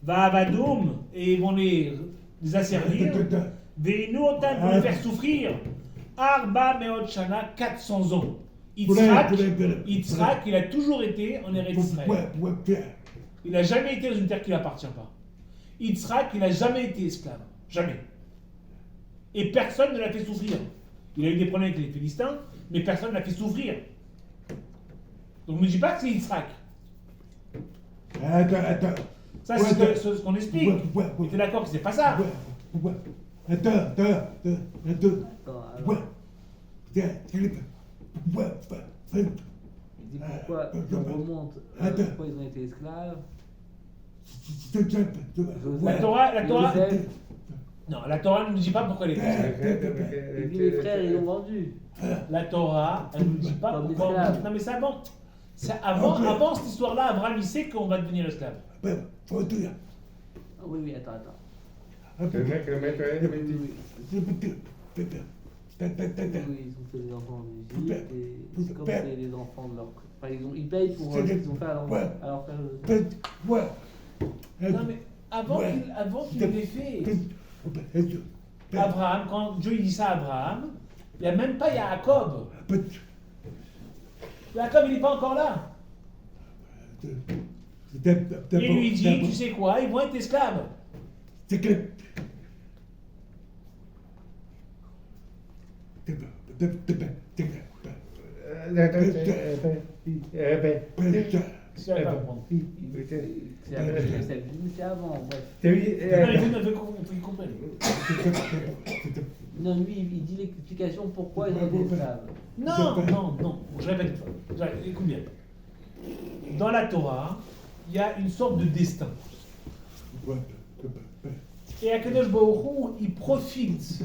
Va Avadoum, et ils vont les asservir. Veinu otan, pour les faire souffrir. Arba meot shana, 400 ans. Yitzhak, il a toujours été en Eretz Israël. Il n'a jamais été dans une terre qui ne lui appartient pas. Yitzhak, il n'a jamais été esclave. Jamais. Et personne ne l'a fait souffrir. Il a eu des problèmes avec les Philistins, mais personne ne l'a fait souffrir. Donc ne me dis pas que c'est Yitzhak. Ça, c'est ce qu'on explique. Tu es d'accord que c'est pas ça? Attends, alors. Il dit pourquoi on remonte, pourquoi ils ont été esclaves. La Torah, Joseph, non, la Torah ne nous dit pas pourquoi elle est esclave. il dit les frères ils l'ont vendu. La Torah, elle ne nous dit pas Comme pourquoi. esclave. Non, mais c'est avant. Avant cette histoire-là, Abraham, il sait qu'on va devenir esclave. Ah oui, attends. Oui, ils ont fait des enfants en Égypte et c'est comme c'est les enfants de leur. Enfin, ils payent pour ce qu'ils ont fait à leur frère. Non, mais avant qu'il l'ait fait, Abraham, quand Dieu dit ça à Abraham, il n'y a même pas Yaakov. Yaakov, il n'est pas encore là. Il lui dit, tu sais quoi, ils vont être esclaves. Si j'arrive pas à comprendre. C'est avant, bref. Non, il faut qu'ils comprennent. Non, lui, il dit l'explication pourquoi ils ont été esclaves. Non. Je répète une fois. Écoute bien. Dans la Torah, il y a une sorte de destin. Et Akadosh Baruch Hu, il profite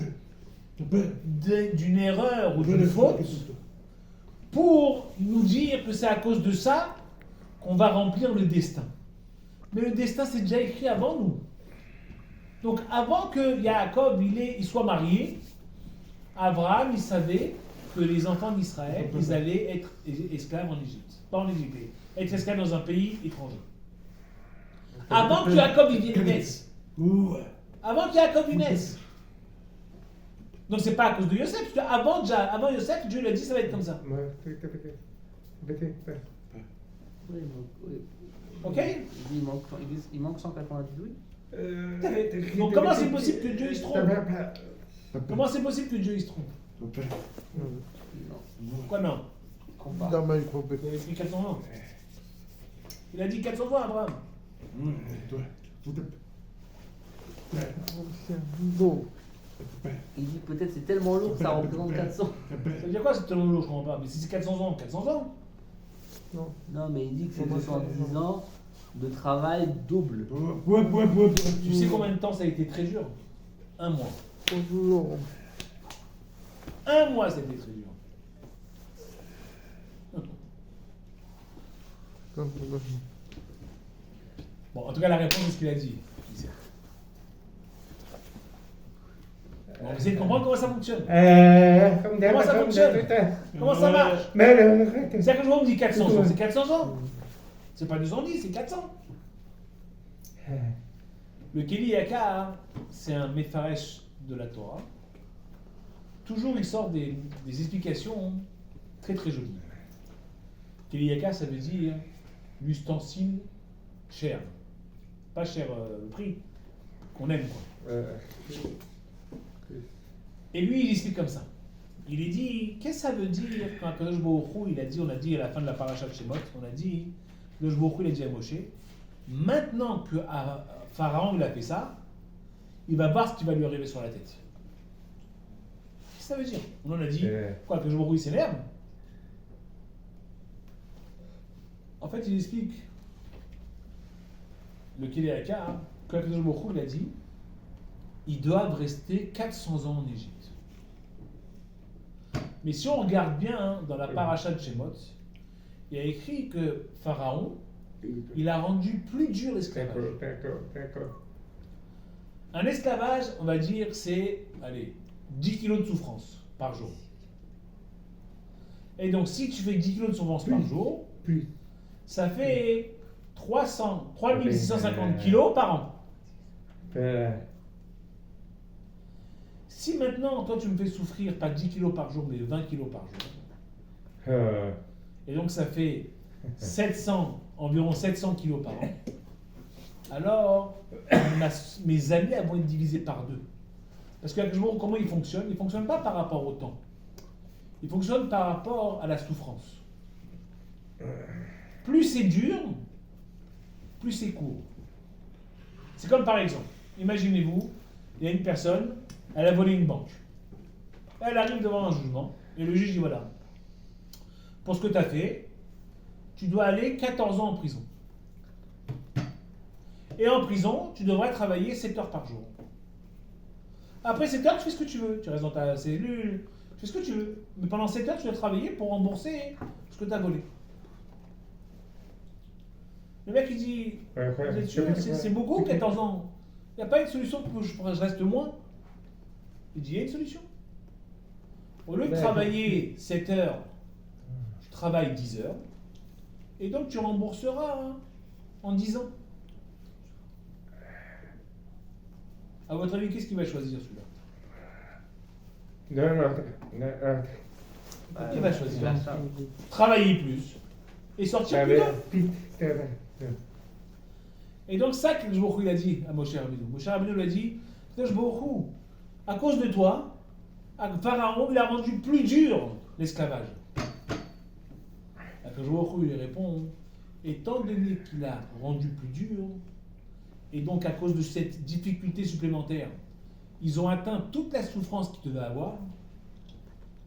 d'une erreur ou d'une faute pour nous dire que c'est à cause de ça qu'on va remplir le destin. Mais le destin, c'est déjà écrit avant nous. Donc, avant que Yaakov il soit marié, Abraham, il savait que les enfants d'Israël, ils allaient être esclaves en Égypte. Pas en Égypte, être esclaves dans un pays étranger. Avant que Yaakov il naisse. Avant que Yaakov il naisse. Donc c'est pas à cause de Yosef, parce qu'avant Yosef, Dieu lui a dit ça va être comme ça. Oui, oui. Ok? Il manque 190, oui. Donc comment c'est possible que Dieu il se trompe? Comment c'est possible que Dieu il se trompe? Non. Quoi non? Compare. Non, mais il faut Il a écrit 400 ans. Il a dit 400 ans, Abraham. Non. Il dit peut-être c'est tellement lourd que ça représente 400. Ça veut dire quoi c'est tellement lourd, je comprends pas. Mais si c'est 400 ans, 400 ans. Non, mais il dit que c'est 210 ans de travail double. Tu sais combien de temps ça a été très dur? Un mois. Non. Un mois, c'était très dur. Bon, en tout cas, la réponse est ce qu'il a dit. Bon, vous essayez de comprendre comment ça fonctionne. Comment ça fonctionne? Comment ça marche? C'est-à-dire que je me dis 400 ans, c'est 400 ans. C'est pas 210, c'est 400. Le Keli Yakar, c'est un Mefaresh de la Torah. Toujours, il sort des explications très très jolies. Keli Yakar, ça veut dire l'ustensile cher. Pas cher le prix, qu'on aime quoi. Et lui, il explique comme ça. Il est dit, qu'est-ce que ça veut dire quand Akadosh Baruch Hu, on a dit à la fin de la paracha de Shemot, on a dit, Akadosh Baruch Hu, il a dit à Moshe, maintenant que Pharaon il a fait ça, il va voir ce qui va lui arriver sur la tête. Qu'est-ce que ça veut dire? On en a dit, quoi, Akadosh Baruch Hu, il s'énerve? En fait, il explique, le Kéléaka, quand Akadosh Baruch Hu, il a dit, ils doivent rester 400 ans en Égypte. Mais si on regarde bien hein, dans la paracha de Shemot, il y a écrit que Pharaon, il a rendu plus dur l'esclavage. Un esclavage, on va dire, c'est, allez, 10 kilos de souffrance par jour. Et donc, si tu fais 10 kilos de souffrance par jour, ça fait 3650 kilos par an. Si maintenant, toi, tu me fais souffrir pas 10 kilos par jour, mais 20 kilos par jour, et donc ça fait environ 700 kilos par an, alors mes années elles vont être divisées par deux. Parce que comment il fonctionne? Il ne fonctionne pas par rapport au temps. Il fonctionne par rapport à la souffrance. Plus c'est dur, plus c'est court. C'est comme par exemple, imaginez-vous, il y a une personne, elle a volé une banque. Elle arrive devant un jugement, et le juge dit voilà, pour ce que tu as fait, tu dois aller 14 ans en prison. Et en prison, tu devrais travailler 7 heures par jour. Après 7 heures, tu fais ce que tu veux. Tu restes dans ta cellule, tu fais ce que tu veux. Mais pendant 7 heures, tu dois travailler pour rembourser ce que tu as volé. Le mec, il dit, vous êtes sûr, c'est beaucoup 14 ans. Il n'y a pas une solution pour que je reste moins. Il dit, il y a une solution. Au lieu de travailler 7 heures, tu travailles 10 heures. Et donc, tu rembourseras en 10 ans. À votre avis, qu'est-ce qu'il va choisir celui-là? Il va choisir travailler plus et sortir plus tôt. Et donc ça que Baruch Hu, il a dit à Moshe Rabbeinu. Moshe Rabbeinu lui a dit, Baruch Hu, à cause de toi, Pharaon il a rendu plus dur l'esclavage. Baruch Hu lui répond, étant donné qu'il a rendu plus dur, et donc à cause de cette difficulté supplémentaire, ils ont atteint toute la souffrance qu'ils devaient avoir,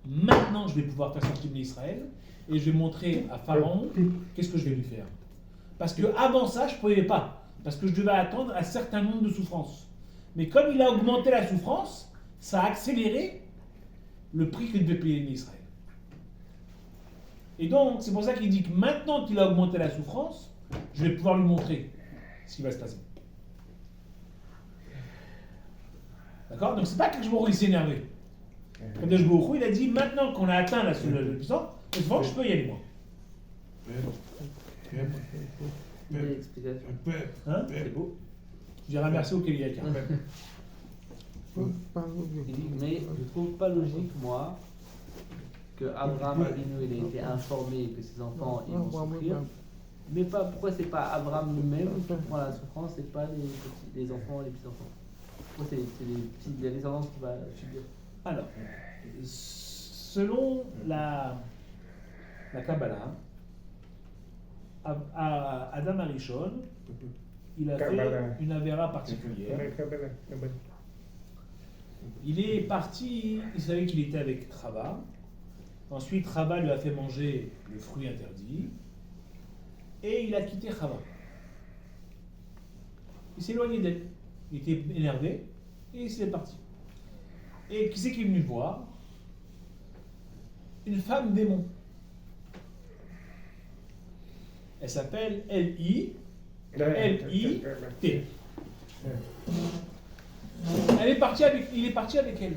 maintenant je vais pouvoir faire sortir Israël, et je vais montrer à Pharaon qu'est-ce que je vais lui faire. Parce que avant ça, je ne pouvais pas. Parce que je devais attendre un certain nombre de souffrances. Mais comme il a augmenté la souffrance, ça a accéléré le prix que devait payer Israël. Et donc, c'est pour ça qu'il dit que maintenant qu'il a augmenté la souffrance, je vais pouvoir lui montrer ce qui va se passer. D'accord? Donc, c'est pas que Baruch Hu s'est énervé. Quand Baruch Hu, il a dit maintenant qu'on a atteint la puissance, je peux y aller moi. Belle explication. Hein? C'est beau. Je dirais merci au Kéliaka. Il dit, mais je trouve pas logique, moi, que Abraham Avinu il a été informé que ses enfants ils vont souffrir, mais pas, pourquoi c'est pas Abraham lui-même qui prend la souffrance et pas les enfants, les petits-enfants? Pourquoi c'est la descendance qui va subir? Alors, selon la Kabbalah, Adam Arishon, il a fait une avéra particulière. Il est parti, il savait qu'il était avec Chava. Ensuite, Chava lui a fait manger le fruit interdit. Et il a quitté Chava. Il s'est éloigné d'elle. Il était énervé et il s'est parti. Et qui c'est qui est venu voir? Une femme démon. Elle s'appelle L-I-T. Il est parti avec elle.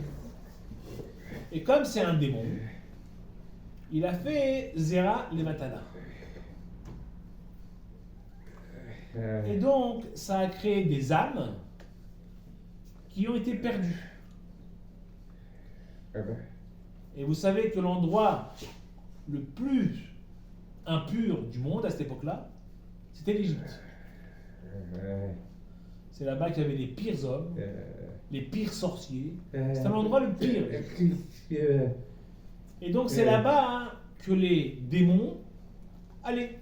Et comme c'est un démon, il a fait Zera le Matana. Et donc, ça a créé des âmes qui ont été perdues. Et vous savez que l'endroit le plus impur du monde à cette époque-là, c'était l'Égypte. C'est là-bas qu'il y avait les pires hommes, les pires sorciers. C'était l'endroit le pire. Et donc c'est là-bas que les démons allaient.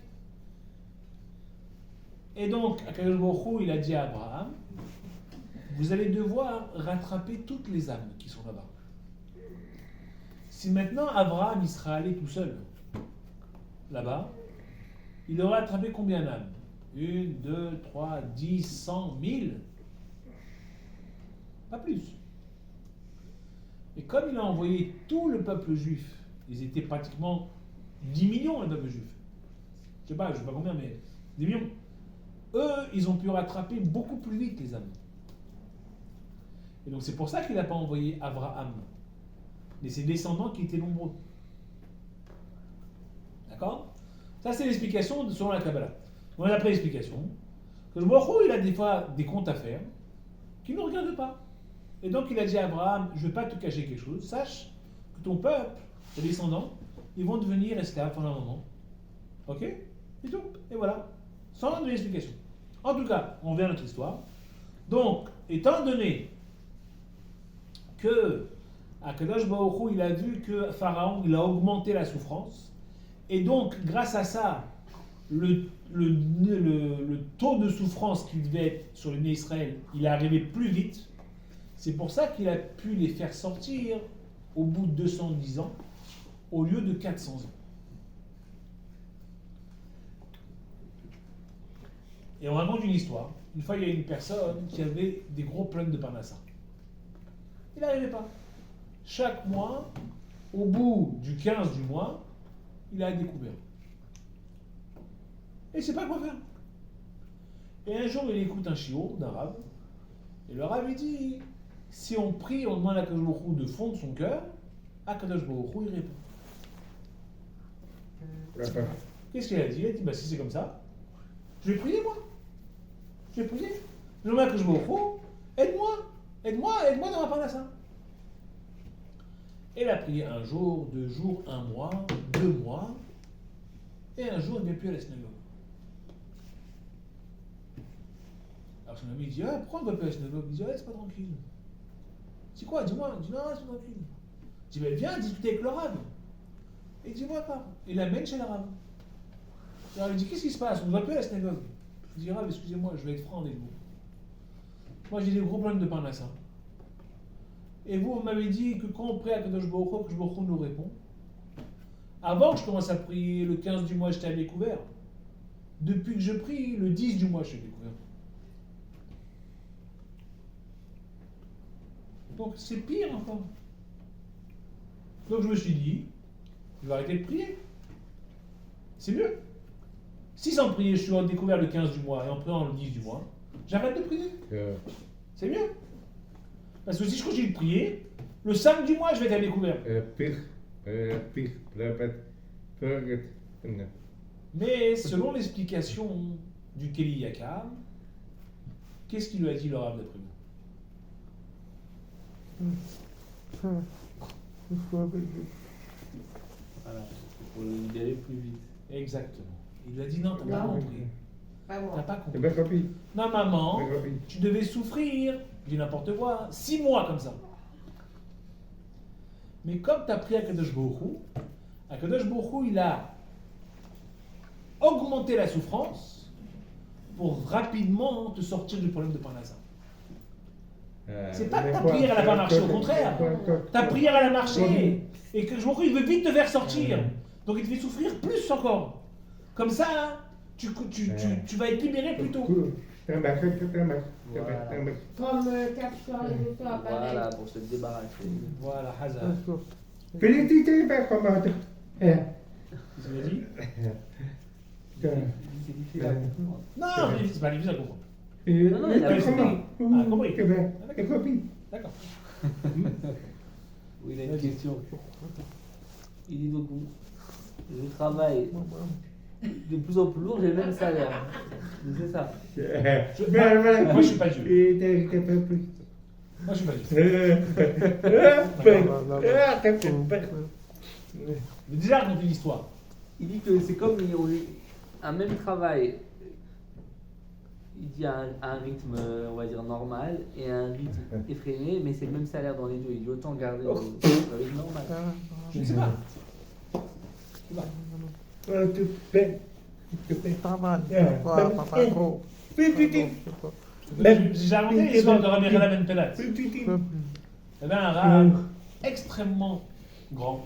Et donc, Akadosh Baruch Hu, il a dit à Abraham, vous allez devoir rattraper toutes les âmes qui sont là-bas. Si maintenant Abraham il sera allé tout seul là-bas, il aurait attrapé combien d'âmes? 1, 2, 3, 10, 100, 1000? Pas plus. Et comme il a envoyé tout le peuple juif, ils étaient pratiquement 10 millions le peuple juif. Je sais pas combien, mais 10 millions. Eux, ils ont pu rattraper beaucoup plus vite les âmes. Et donc c'est pour ça qu'il n'a pas envoyé Abraham, mais ses descendants qui étaient nombreux. D'accord? Ça c'est l'explication selon la Kabbalah. On a après l'explication que le Baruch Hu, il a des fois des comptes à faire qui ne nous regardent pas. Et donc il a dit à Abraham, je ne vais pas te cacher quelque chose, sache que ton peuple, tes descendants, ils vont devenir esclaves pendant un moment. Ok? Et tout. Et voilà. Sans donner l'explication. En tout cas, on revient à notre histoire. Donc, étant donné que Akadosh Baruch Hu, il a vu que Pharaon, il a augmenté la souffrance, et donc, grâce à ça, le taux de souffrance qui devait être sur le nez Israël, il est arrivé plus vite. C'est pour ça qu'il a pu les faire sortir au bout de 210 ans, au lieu de 400 ans. Et on raconte une histoire. Une fois, il y a une personne qui avait des gros problèmes de parnassa. Il n'arrivait pas. Chaque mois, au bout du 15 du mois, il a découvert. Et il ne sait pas quoi faire. Et un jour, il écoute un shiur d'un rave. Et le rave, il dit, si on prie, on demande à Akadosh Baruch Hu de fond de son cœur, Akadosh Baruch Hu, il répond. Qu'est-ce qu'il a dit? Il a dit, si c'est comme ça, je vais prier moi. Je vais prier. Je demande à Akadosh Baruch Hu, aide-moi dans ma parnassa. Et il a prié un jour, 2 jours, 1 mois, 2 mois, et un jour, il ne vient plus à la synagogue. Alors son ami dit, pourquoi on ne va plus à la synagogue? Il dit, c'est pas tranquille. C'est quoi? Dis-moi. Il dit, non, c'est pas tranquille. Il dit, viens discuter avec le rave. Et il dit, moi pas. Il l'amène chez le rave. Alors il dit, qu'est-ce qui se passe? On ne va plus à la synagogue. Je dis, rave, excusez-moi, je vais être franc avec vous. Moi, j'ai des gros problèmes de parnassa. Et vous m'avez dit que quand on prie à Kadosh Baruch Hu, que Baruch Hu nous répond. Avant que je commence à prier, le 15 du mois, j'étais à découvert. Depuis que je prie, le 10 du mois, je suis à découvert. Donc c'est pire encore. Donc je me suis dit, je vais arrêter de prier. C'est mieux. Si sans prier, je suis en découvert le 15 du mois et en priant le 10 du mois, j'arrête de prier. C'est mieux. Parce que si je continue de prier, le 5 du mois, je vais être à découvert. Mais selon l'explication du Keli Yakar, qu'est-ce qu'il lui a dit le Rav d'après vous? Voilà, pour le libérer plus vite. Exactement. Il lui a dit non, t'as pas Non. compris. Pas moi. T'as pas C'est compris. bien compris. Normalement, Bien compris. tu devais souffrir, je dis n'importe quoi, 6 mois comme ça. Mais comme tu as pris Akadosh Baruch Hu, il a augmenté la souffrance pour rapidement te sortir du problème de Parnassa. C'est pas que ta prière elle n'a pas marché, au contraire. Ta prière elle a marché et que Baruch Hu, il veut vite te faire sortir. Donc il te fait souffrir plus encore. Comme ça, tu vas être libéré plus tôt. Voilà. Comme cap sur les deux toits, pareil. Voilà, pour se débarrasser. Voilà, Hazard. Félicité, ben, comment Qu'est-ce qu'il a dit? C'est difficile à comprendre. Non, c'est pas difficile à comprendre. Non, il a compris. compris. D'accord. Oui, il a une question. Il dit donc, je travaille de plus en plus lourd, j'ai le même salaire. C'est ça. Moi, je suis pas Dieu. Moi, je suis pas Dieu. Mais déjà, raconte l'histoire. Il dit que c'est comme un même travail. Il dit à un rythme, on va dire, normal et un rythme effréné, mais c'est le même salaire dans les deux. Il dit autant garder le rythme normal. Je ne sais pas. J'ai inventé l'histoire de Rabbi Yehuda ben Pelat. Il y avait un rave extrêmement grand,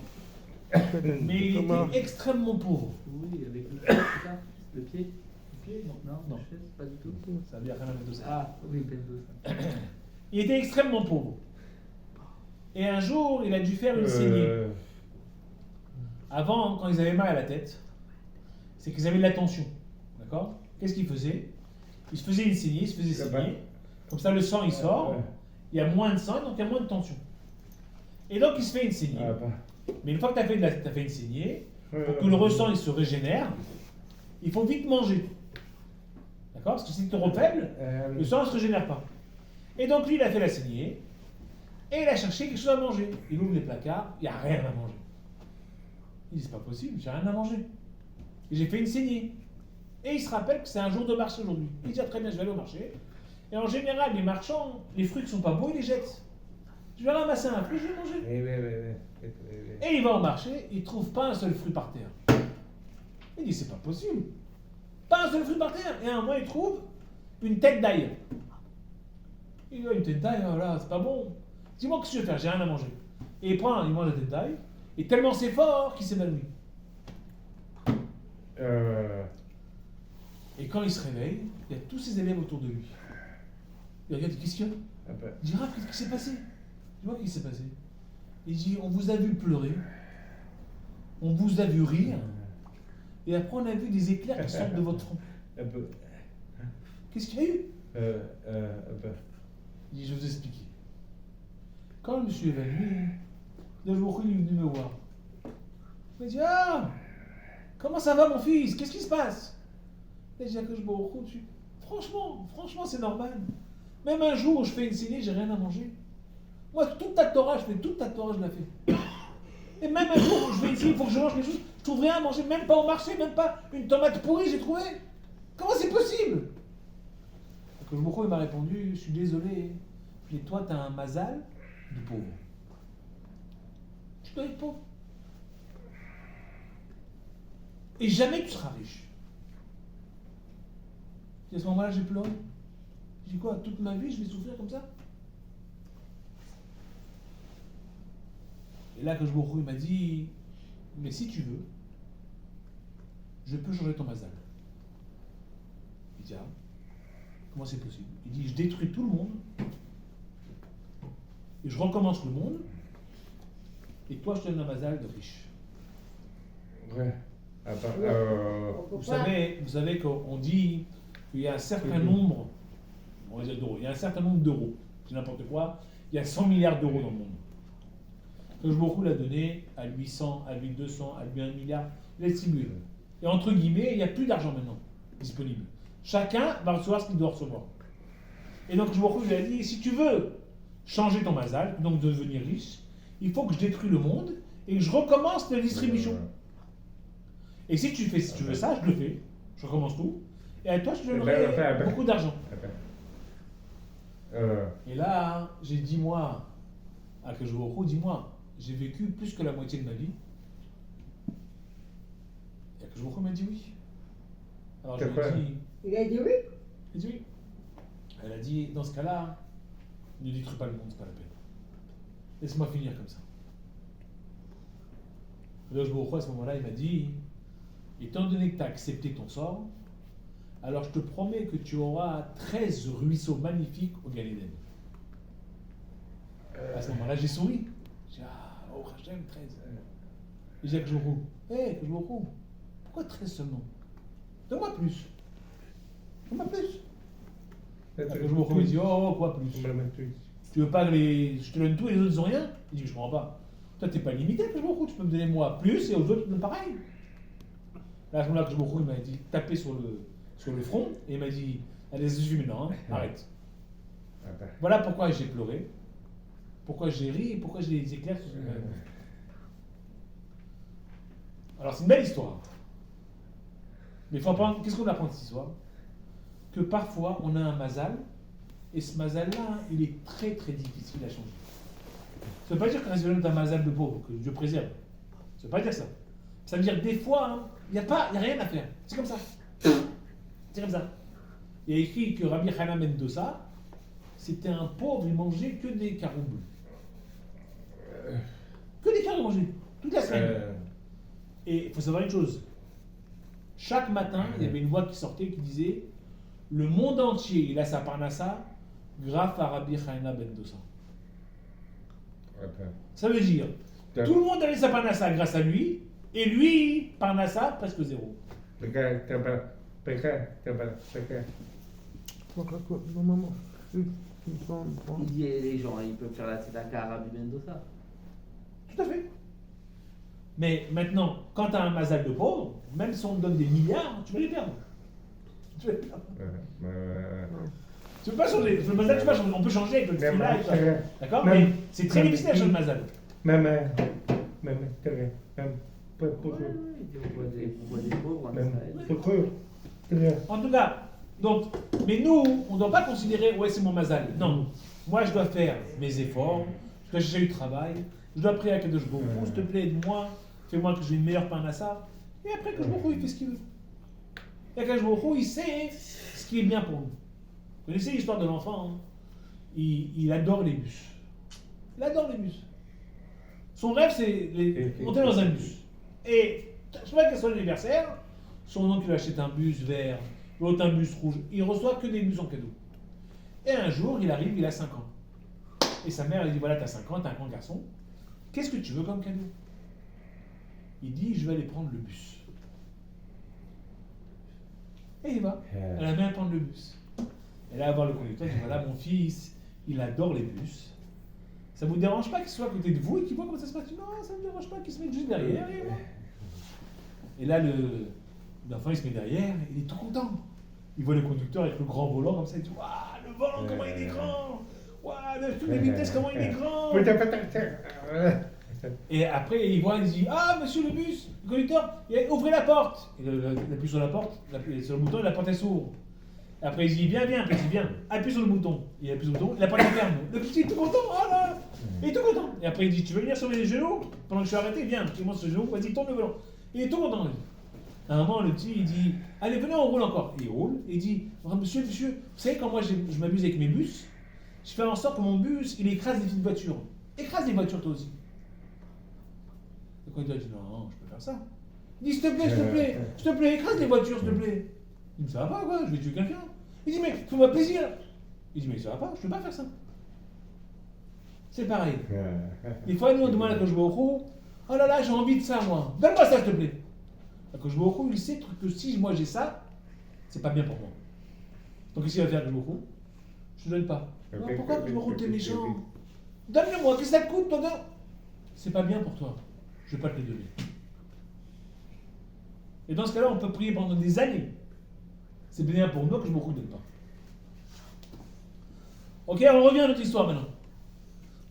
mais il était extrêmement pauvre. Oui, avec le pied, c'est ça. Le pied. Non, Non. je sais, pas du tout. Ça veut dire rien à tout ça. Ah, oui, bendo, ça. Il était extrêmement pauvre. Et un jour, il a dû faire une saignée. Avant, quand ils avaient mal à la tête, c'est qu'ils avaient de la tension. D'accord? Qu'est-ce qu'ils faisaient? Ils se faisaient une saignée, ils se faisaient saigner. Comme ça, le sang, il sort. Il y a moins de sang, donc il y a moins de tension. Et donc, il se fait une saignée. Mais une fois que tu as fait une saignée, pour que le ressent il se régénère, il faut vite manger. D'accord? Parce que si tu es trop faible, le sang ne se régénère pas. Et donc, lui, il a fait la saignée. Et il a cherché quelque chose à manger. Il ouvre les placards, il n'y a rien à manger. Il dit, c'est pas possible, j'ai rien à manger. Et j'ai fait une saignée. Et il se rappelle que c'est un jour de marché aujourd'hui. Il dit, ah, très bien, je vais aller au marché. Et en général, les marchands, les fruits qui sont pas beaux, ils les jettent. Je vais ramasser un fruit, je vais manger. Et il va au marché, il trouve pas un seul fruit par terre. Il dit, c'est pas possible. Pas un seul fruit par terre. Et à un moment, il trouve une tête d'ail. Il dit, une tête d'ail, voilà, c'est pas bon. Dis-moi, qu'est-ce que je vais faire? J'ai rien à manger. Et il mange la tête d'ail. Et tellement c'est fort qu'il s'évanouit. Et quand il se réveille, il y a tous ses élèves autour de lui. Il regarde, qu'est-ce qu'il y a? Il dit, qu'est-ce qui s'est passé? Dis-moi, qu'est-ce qui s'est passé? Il dit, on vous a vu pleurer, on vous a vu rire, et après on a vu des éclairs qui sortent de votre front. Qu'est-ce qu'il y a eu? Il dit, je vais vous expliquer. Quand je me suis évanoui, le jour où il est venu me voir, il m'a dit, ah, comment ça va mon fils? Qu'est-ce qui se passe? Et j'ai dit, que je me rends compte, franchement, c'est normal. Même un jour où je fais une saignée, j'ai rien à manger. Moi, toute ta Torah, je la fais. Et même un jour où je vais ici, il faut que je mange quelque chose, je trouve rien à manger, même pas au marché, même pas une tomate pourrie, j'ai trouvé. Comment c'est possible? Que le il m'a répondu, je suis désolé, mais toi, tu as un mazal de pauvre. Tu dois être pauvre. Et jamais tu seras riche. Et à ce moment-là, j'ai pleuré. J'ai dit quoi? Toute ma vie, je vais souffrir comme ça? Et là, que je il m'a dit, mais si tu veux, je peux changer ton mazal. Il dit, ah, comment c'est possible? Il dit, je détruis tout le monde, et je recommence le monde, et toi, je te donne un mazal de riche. Vous savez qu'on dit qu'il y a un certain nombre, on va dire d'euros, il y a un certain nombre d'euros, c'est n'importe quoi, il y a 100 milliards d'euros dans le monde. Que beaucoup l'a donné à lui 100, à lui 200, à lui 1 milliard, il a distribué. Et entre guillemets, il n'y a plus d'argent maintenant disponible. Chacun va recevoir ce qu'il doit recevoir. Et donc Baruch Hu lui a dit, si tu veux changer ton mazal, donc devenir riche, il faut que je détruise le monde et que je recommence la distribution. Et si tu veux ça, je le fais. Je recommence tout. Et à toi, je te donnerai beaucoup d'argent. Et là, j'ai dit, moi, à Kajouroku, dis-moi, j'ai vécu plus que la moitié de ma vie. Et Kajouroku m'a dit oui. Alors je lui ai dit, Il a dit oui. il a dit oui. Elle a dit, dans ce cas-là, ne détruis pas le monde, c'est pas la peine. Laisse-moi finir comme ça. Le Kajouroku, à ce moment-là, il m'a dit, étant donné que tu as accepté ton sort, alors je te promets que tu auras 13 ruisseaux magnifiques au Gan Eden. À ce moment-là, j'ai souri. J'ai dit, ah, oh, Hachem, 13. Et j'ai dit à Kajouroku, hé, Kajouroku, pourquoi 13 seulement? Donne-moi plus. Donne-moi plus. Kajouroku me dit, oh, quoi plus? Tu veux pas que je te donne tout et les autres ils ont rien? Il dit, je comprends pas. Toi, t'es pas limité, Kajouroku, tu peux me donner moi plus et aux autres, tu me donnes pareil. Là, à ce moment-là, Kajouroku, il m'a dit, taper sur le front et il m'a dit, allez, je suis maintenant, hein, arrête. Voilà pourquoi j'ai pleuré, pourquoi j'ai ri et pourquoi j'ai des éclairs sur ce. Alors, c'est une belle histoire. Mais il faut apprendre, qu'est-ce qu'on apprend de cette histoire? Que parfois, on a un mazal, et ce mazal-là, il est très très difficile à changer. Ça ne veut pas dire qu'un un mazal de pauvre, que Dieu préserve. Ça ne veut pas dire ça. Ça veut dire que des fois, il n'y a rien à faire. C'est comme ça. C'est comme ça. Il y a écrit que Rabbi Hana ben Dosa, c'était un pauvre, il mangeait que des caroubes. Que des caroubes mangeait, toute la semaine. Et il faut savoir une chose. Chaque matin, il y avait une voix qui sortait qui disait le monde entier, il a sa parnassa grâce à Rabbi Hana ben Dosa. Ça veut dire tout le monde avait sa parnassa grâce à lui, et lui, parnassa, presque zéro. Il dit les gens, ils peuvent faire la tzedaka à Rabbi Mendoza. Tout à fait. Mais maintenant, quand tu as un mazal de pauvre, même si on te donne des milliards, tu vas les perdre. Tu vas les perdre. Tu peux pas changer. Le mazal, tu peux pas changer. On peut changer avec le tefila et tout ça. D'accord? Mais c'est très difficile à changer le mazal. En tout cas, donc, mais nous, on ne doit pas considérer, ouais, c'est mon mazal. Non. Moi, je dois faire mes efforts, je dois chercher du travail, je dois prier à Kadosh Baruch Hu, s'il te plaît, aide-moi, fais-moi que j'ai une meilleure parnassa. Et après, Kadosh Baruch Hu, il fait ce qu'il veut. Et Kadosh Baruch Hu, il sait ce qui est bien pour nous. Vous connaissez l'histoire de l'enfant, hein? Il adore les bus. Il adore les bus. Son rêve, c'est monter dans un bus. Et, je sais pas quel soit l'anniversaire, son oncle lui achète un bus vert, l'autre un bus rouge. Il reçoit que des bus en cadeau. Et un jour, il arrive, il a 5 ans. Et sa mère, elle dit, voilà, t'as 5 ans, t'es un grand garçon. Qu'est-ce que tu veux comme cadeau? Il dit, je vais aller prendre le bus. Et il va. Elle a même prendre le bus. Et là, elle va voir le conducteur, il dit, voilà, mon fils, il adore les bus. Ça vous dérange pas qu'il soit à côté de vous et qu'il voit comment ça se passe? Non, ça ne me dérange pas qu'il se mette juste derrière. Et là, l'enfant, il se met derrière, il est tout content. Il voit le conducteur avec le grand volant comme ça, il dit, waouh, le volant, comment il est grand! Waouh, toutes les vitesses, comment il est grand! Et après, il voit, il dit, ah, monsieur le bus, le conducteur, ouvrez la porte! Il appuie sur la porte, il appuie sur le bouton, et la porte elle s'ouvre. Après, il dit, viens, après, il dit, viens, appuie sur le bouton. Il appuie sur le bouton, la porte est ferme. Le petit est tout content, oh là! Il est tout content. Et après, il dit, tu veux venir sur mes genoux? Pendant que je suis arrêté, viens, tu montes sur le genou, vas-y, tourne le volant. Il est tout content. À un moment, le petit, il dit, allez, venez, on roule encore. Il roule, et il dit, monsieur, vous savez, quand moi je m'amuse avec mes bus, je fais en sorte que mon bus, il écrase les petites voitures. Écrase les voitures, toi aussi. Le conducteur dit, non, je peux faire ça. Il dit, s'il te plaît, écrase les voitures, s'il te plaît. Il dit, ça va pas, quoi, je vais tuer quelqu'un. Il dit, mais fais-moi plaisir. Il dit, mais ça va pas, je peux pas faire ça. C'est pareil. Des fois, nous, on demande à Kadosh Baruch Hu, oh là là, j'ai envie de ça, moi. Donne-moi ça, s'il te plaît. Kadosh Baruch Hu, il sait que si moi j'ai ça, c'est pas bien pour moi. Donc, qu'est-ce qu'il va faire, Kadosh Baruch Hu? Je te donne pas. Non, pourquoi Kadosh Baruch Hu, t'es méchant? Donne-le-moi, qu'est-ce que ça te coûte, toi? C'est pas bien pour toi. Je vais pas te les donner. Et dans ce cas-là, on peut prier pendant des années. C'est bien pour nous que je me donne pas. Ok, on revient à notre histoire maintenant.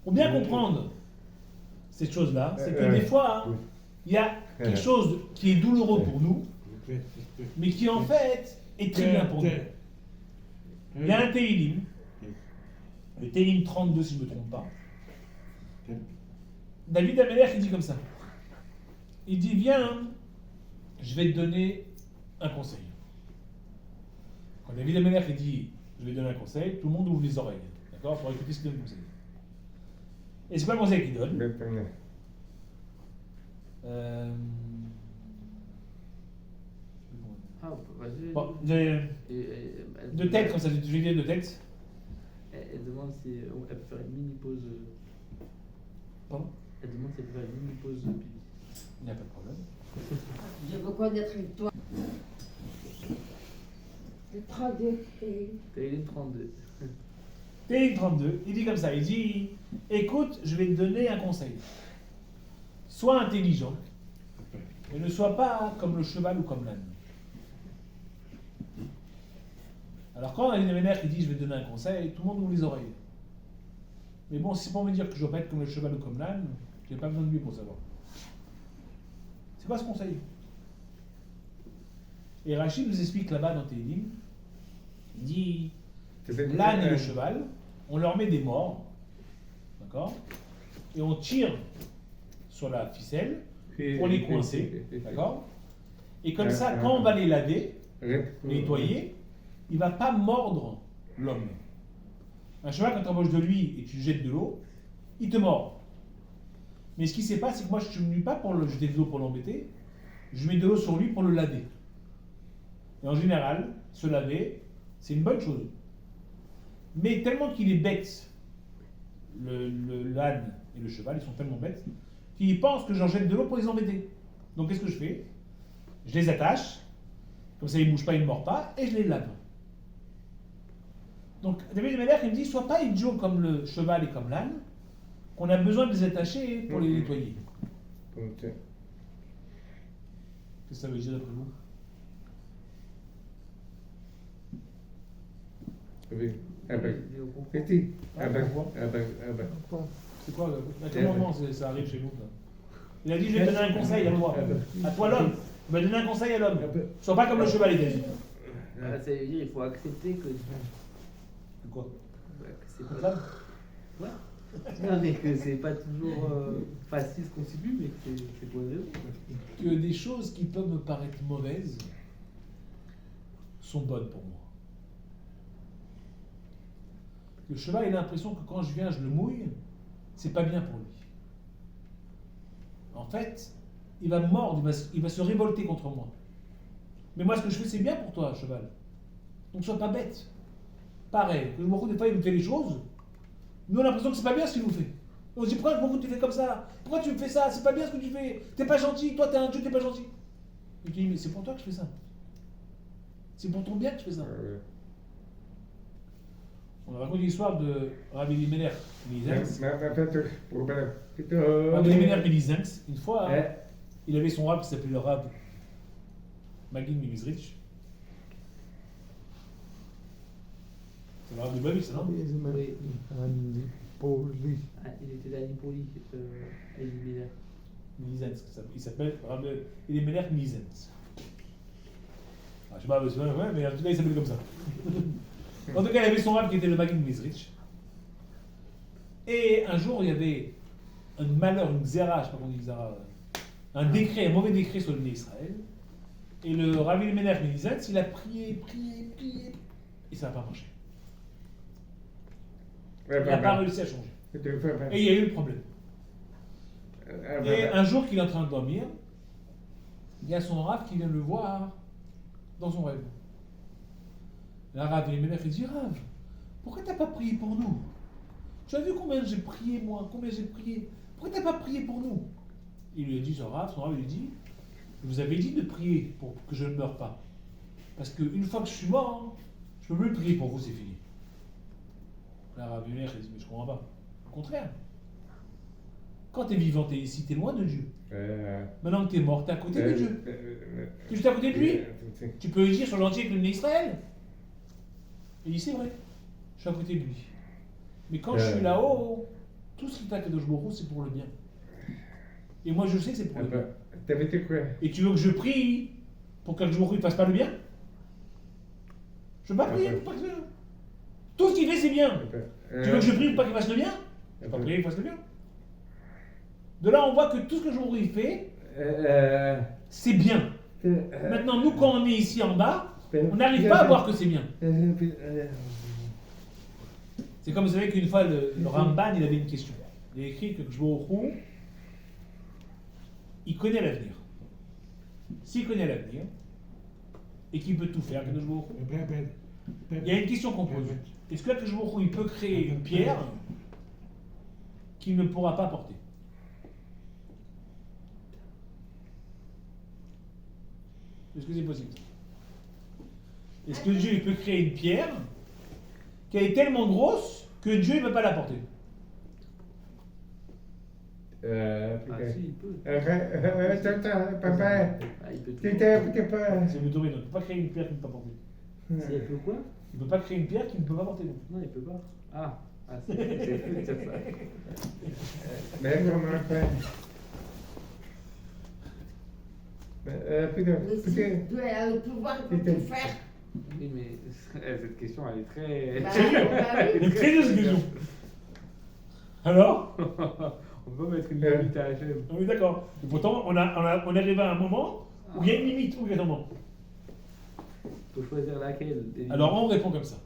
Pour bien comprendre cette chose-là, c'est que des fois, oui. il y a quelque chose qui est douloureux pour nous, mais qui en fait est très bien pour nous. Il y a un Téhilim, le Téhilim 32 si je ne me trompe pas. David Améler qui dit comme ça. Il dit viens, je vais te donner un conseil. Quand David Améler il dit je vais te donner un conseil, tout le monde ouvre les oreilles, d'accord, pour écouter ce qu'il donne conseil. Et c'est quoi le conseil qu'il donne? Ah, vas-y. Bon, Elle de tête comme ça, je vais dire de tête. Elle demande si elle peut faire une mini pause. Pardon? Elle demande si elle peut faire une mini pause pipi. Il n'y a pas de problème. Je veux connaître une toi. Le 32. Téhilim 32. Téhilim 32, il dit comme ça, il dit écoute, je vais te donner un conseil. Sois intelligent, et ne sois pas comme le cheval ou comme l'âne. Alors quand il y a une mère qui dit je vais te donner un conseil, tout le monde ouvre les oreilles. Mais bon, si c'est pour me dire que je dois pas être comme le cheval ou comme l'âne, j'ai pas besoin de lui pour savoir. C'est quoi ce conseil? Et Rachid nous explique là-bas dans Téhilim, il dit l'âne et le cheval, on leur met des morts, d'accord? Et on tire sur la ficelle pour les coincer, d'accord? Et comme ça, quand on va les laver, nettoyer, il ne va pas mordre l'homme. Un cheval, quand tu embauches de lui et tu jettes de l'eau, il te mord. Mais ce qui se passe, c'est que moi, je ne lui pas pour le jeter de l'eau pour l'embêter, je mets de l'eau sur lui pour le laver. Et en général, se laver, c'est une bonne chose. Mais tellement qu'il est bête, l'âne et le cheval, ils sont tellement bêtes, qu'ils pensent que j'en jette de l'eau pour les embêter. Donc qu'est-ce que je fais? Je les attache, comme ça ils ne bougent pas, ils ne mordent pas, et je les lave. Donc David Améler, il me dit, sois pas idiot comme le cheval et comme l'âne, qu'on a besoin de les attacher pour les nettoyer. Qu'est-ce que ça veut dire d'après vous? C'est quoi? À quel moment ça arrive chez nous là? Il a dit, je vais te donner un conseil à toi. À toi l'homme. Il va donner un conseil à l'homme. Sois pas comme le cheval et David. Ça veut dire qu'il faut accepter que. Quoi? Bah, que c'est Comme pas. ça? Ouais. Non, mais que c'est pas toujours facile ce qu'on subit, mais que c'est pour une raison. Que des choses qui peuvent me paraître mauvaises sont bonnes pour moi. Le cheval, il a l'impression que quand je viens, je le mouille, c'est pas bien pour lui. En fait, il va me mordre, il va se révolter contre moi. Mais moi, ce que je fais, c'est bien pour toi, cheval. Donc, sois pas bête. Pareil, le Mokho, des fois, il nous fait les choses. Nous, on a l'impression que c'est pas bien ce qu'il nous fait. On se dit, pourquoi Mokho, tu fais comme ça? Pourquoi tu me fais ça? C'est pas bien ce que tu fais. T'es pas gentil. Toi, t'es un dieu, t'es pas gentil. Et tu dis, mais c'est pour toi que je fais ça. C'est pour ton bien que je fais ça. On raconte l'histoire de Rabbi Elimelech Milizinx. Rabbi Elimelech Milizinx, une fois, il avait son rab qui s'appelait le rab Magin Mimizrich. C'est le rab de Babi, ça, non? Ah, il était d'Anipoli, Elimelech. Milizinx, il s'appelle Rabbi Elimelech Milizinx. Ah, je sais pas, ouais, mais en tout cas, il s'appelle comme ça. En tout cas, il avait son rab qui était le Magin Mizrich. Et un jour, il y avait un malheur, une xéra, je sais pas comment on dit xéra, un décret, un mauvais décret sur le nez Israël. Et le Rabbi Elimelech Milizinx, il a prié, et ça n'a pas marché. Il n'a pas réussi à changer. Et il y a eu le problème. Et un jour qu'il est en train de dormir, il y a son Rav qui vient le voir dans son rêve. La Rav Elimelech, il dit, Rav, pourquoi tu n'as pas prié pour nous? Tu as vu combien j'ai prié, moi? Combien j'ai prié? Pourquoi tu n'as pas prié pour nous? Il lui a dit, son Rav lui dit, je vous avais dit de prier pour que je ne meure pas. Parce qu'une fois que je suis mort, je ne peux plus prier pour vous, c'est fini. La Rav Elimelech, il dit, mais je ne comprends pas. Au contraire. Quand tu es vivant, tu es ici, tu es loin de Dieu. Maintenant que tu es mort, tu es à côté de Dieu. Tu es juste à côté de lui. Tu peux dire sur l'entier que le Israël. Il dit, c'est vrai, je suis à côté de lui. Mais quand je suis là-haut, tout ce qui t'as Kadosh Baruch Hu, c'est pour le bien. Et moi, je sais que c'est pour le bien. T'avais été quoi? Et tu veux que je prie pour que Kadosh Baruch Hu ne fasse pas le bien? Je ne veux pas prier pour pas que tout ce qu'il fait, c'est bien. Tu veux que je prie pour pas qu'il fasse le bien? Je ne vais pas prier qu'il fasse le bien. De là, on voit que tout ce que Kadosh Baruch Hu fait, c'est bien. Maintenant, nous, quand on est ici en bas, on n'arrive pas à voir que c'est bien. C'est comme vous savez qu'une fois, le Ramban, il avait une question. Il a écrit que Kadosh Baruch Hu, il connaît l'avenir. S'il connaît l'avenir, et qu'il peut tout faire, Kadosh Baruch Hu, il y a une question qu'on pose. Est-ce que Kadosh Baruch Hu, il peut créer une pierre qu'il ne pourra pas porter? Est-ce que c'est possible? Est-ce que Dieu il peut créer une pierre qui est tellement grosse que Dieu ne peut pas la porter? Si, il peut. Attends, papa. Il peut tout. T'es pas. C'est Moutouré, donc il ne peut pas créer une pierre qu'il ne peut pas porter. Si, il peut quoi? Il ne peut pas créer une pierre qu'il ne peut pas porter. Donc. Non, il peut pas. C'est ça. Mais comment faire? Putain, Mais si Dieu a le pouvoir de tout faire. Oui, mais cette question, elle est très. Bah, C'est une très dure question. Alors? On peut mettre une limite à HM. Oui, d'accord. Et pourtant, on est arrivé à un moment où il y a une limite obligatoirement. Il faut choisir laquelle. Alors on répond comme ça.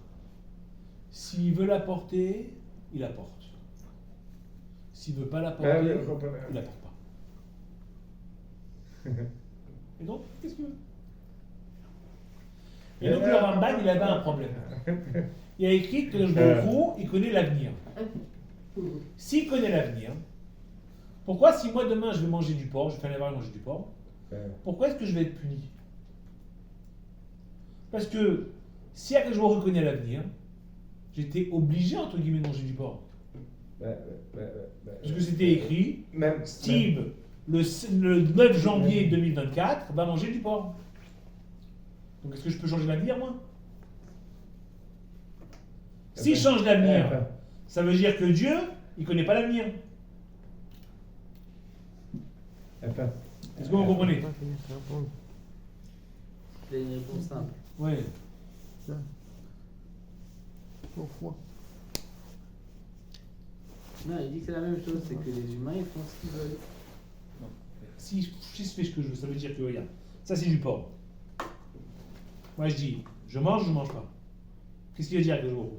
S'il veut la porter, il la porte. S'il ne veut pas la porter, il ne la porte pas. Et donc, qu'est-ce que tu veux? Et donc le Ramban, il avait un problème. Il a écrit que le Baruch Hu, il connaît l'avenir. S'il connaît l'avenir, pourquoi si moi demain je vais manger du porc, je vais faire l'erreur de manger du porc, pourquoi est-ce que je vais être puni? Parce que si je reconnais l'avenir, j'étais obligé entre guillemets de manger du porc. Parce que c'était écrit, Steve, le 9 janvier 2024, va manger du porc. Donc est-ce que je peux changer l'avenir moi? Si je change l'avenir, ça veut dire que Dieu, il ne connaît pas l'avenir. Est-ce que vous comprenez? C'est une réponse simple. Oui. Pourquoi? Non, il dit que c'est la même chose, c'est que les humains, ils font ce qu'ils veulent. Non. Si je fais ce que je veux, ça veut dire que, regarde, ça c'est du porc. Moi je dis, je mange ou je mange pas. Qu'est-ce qu'il veut dire avec le jour?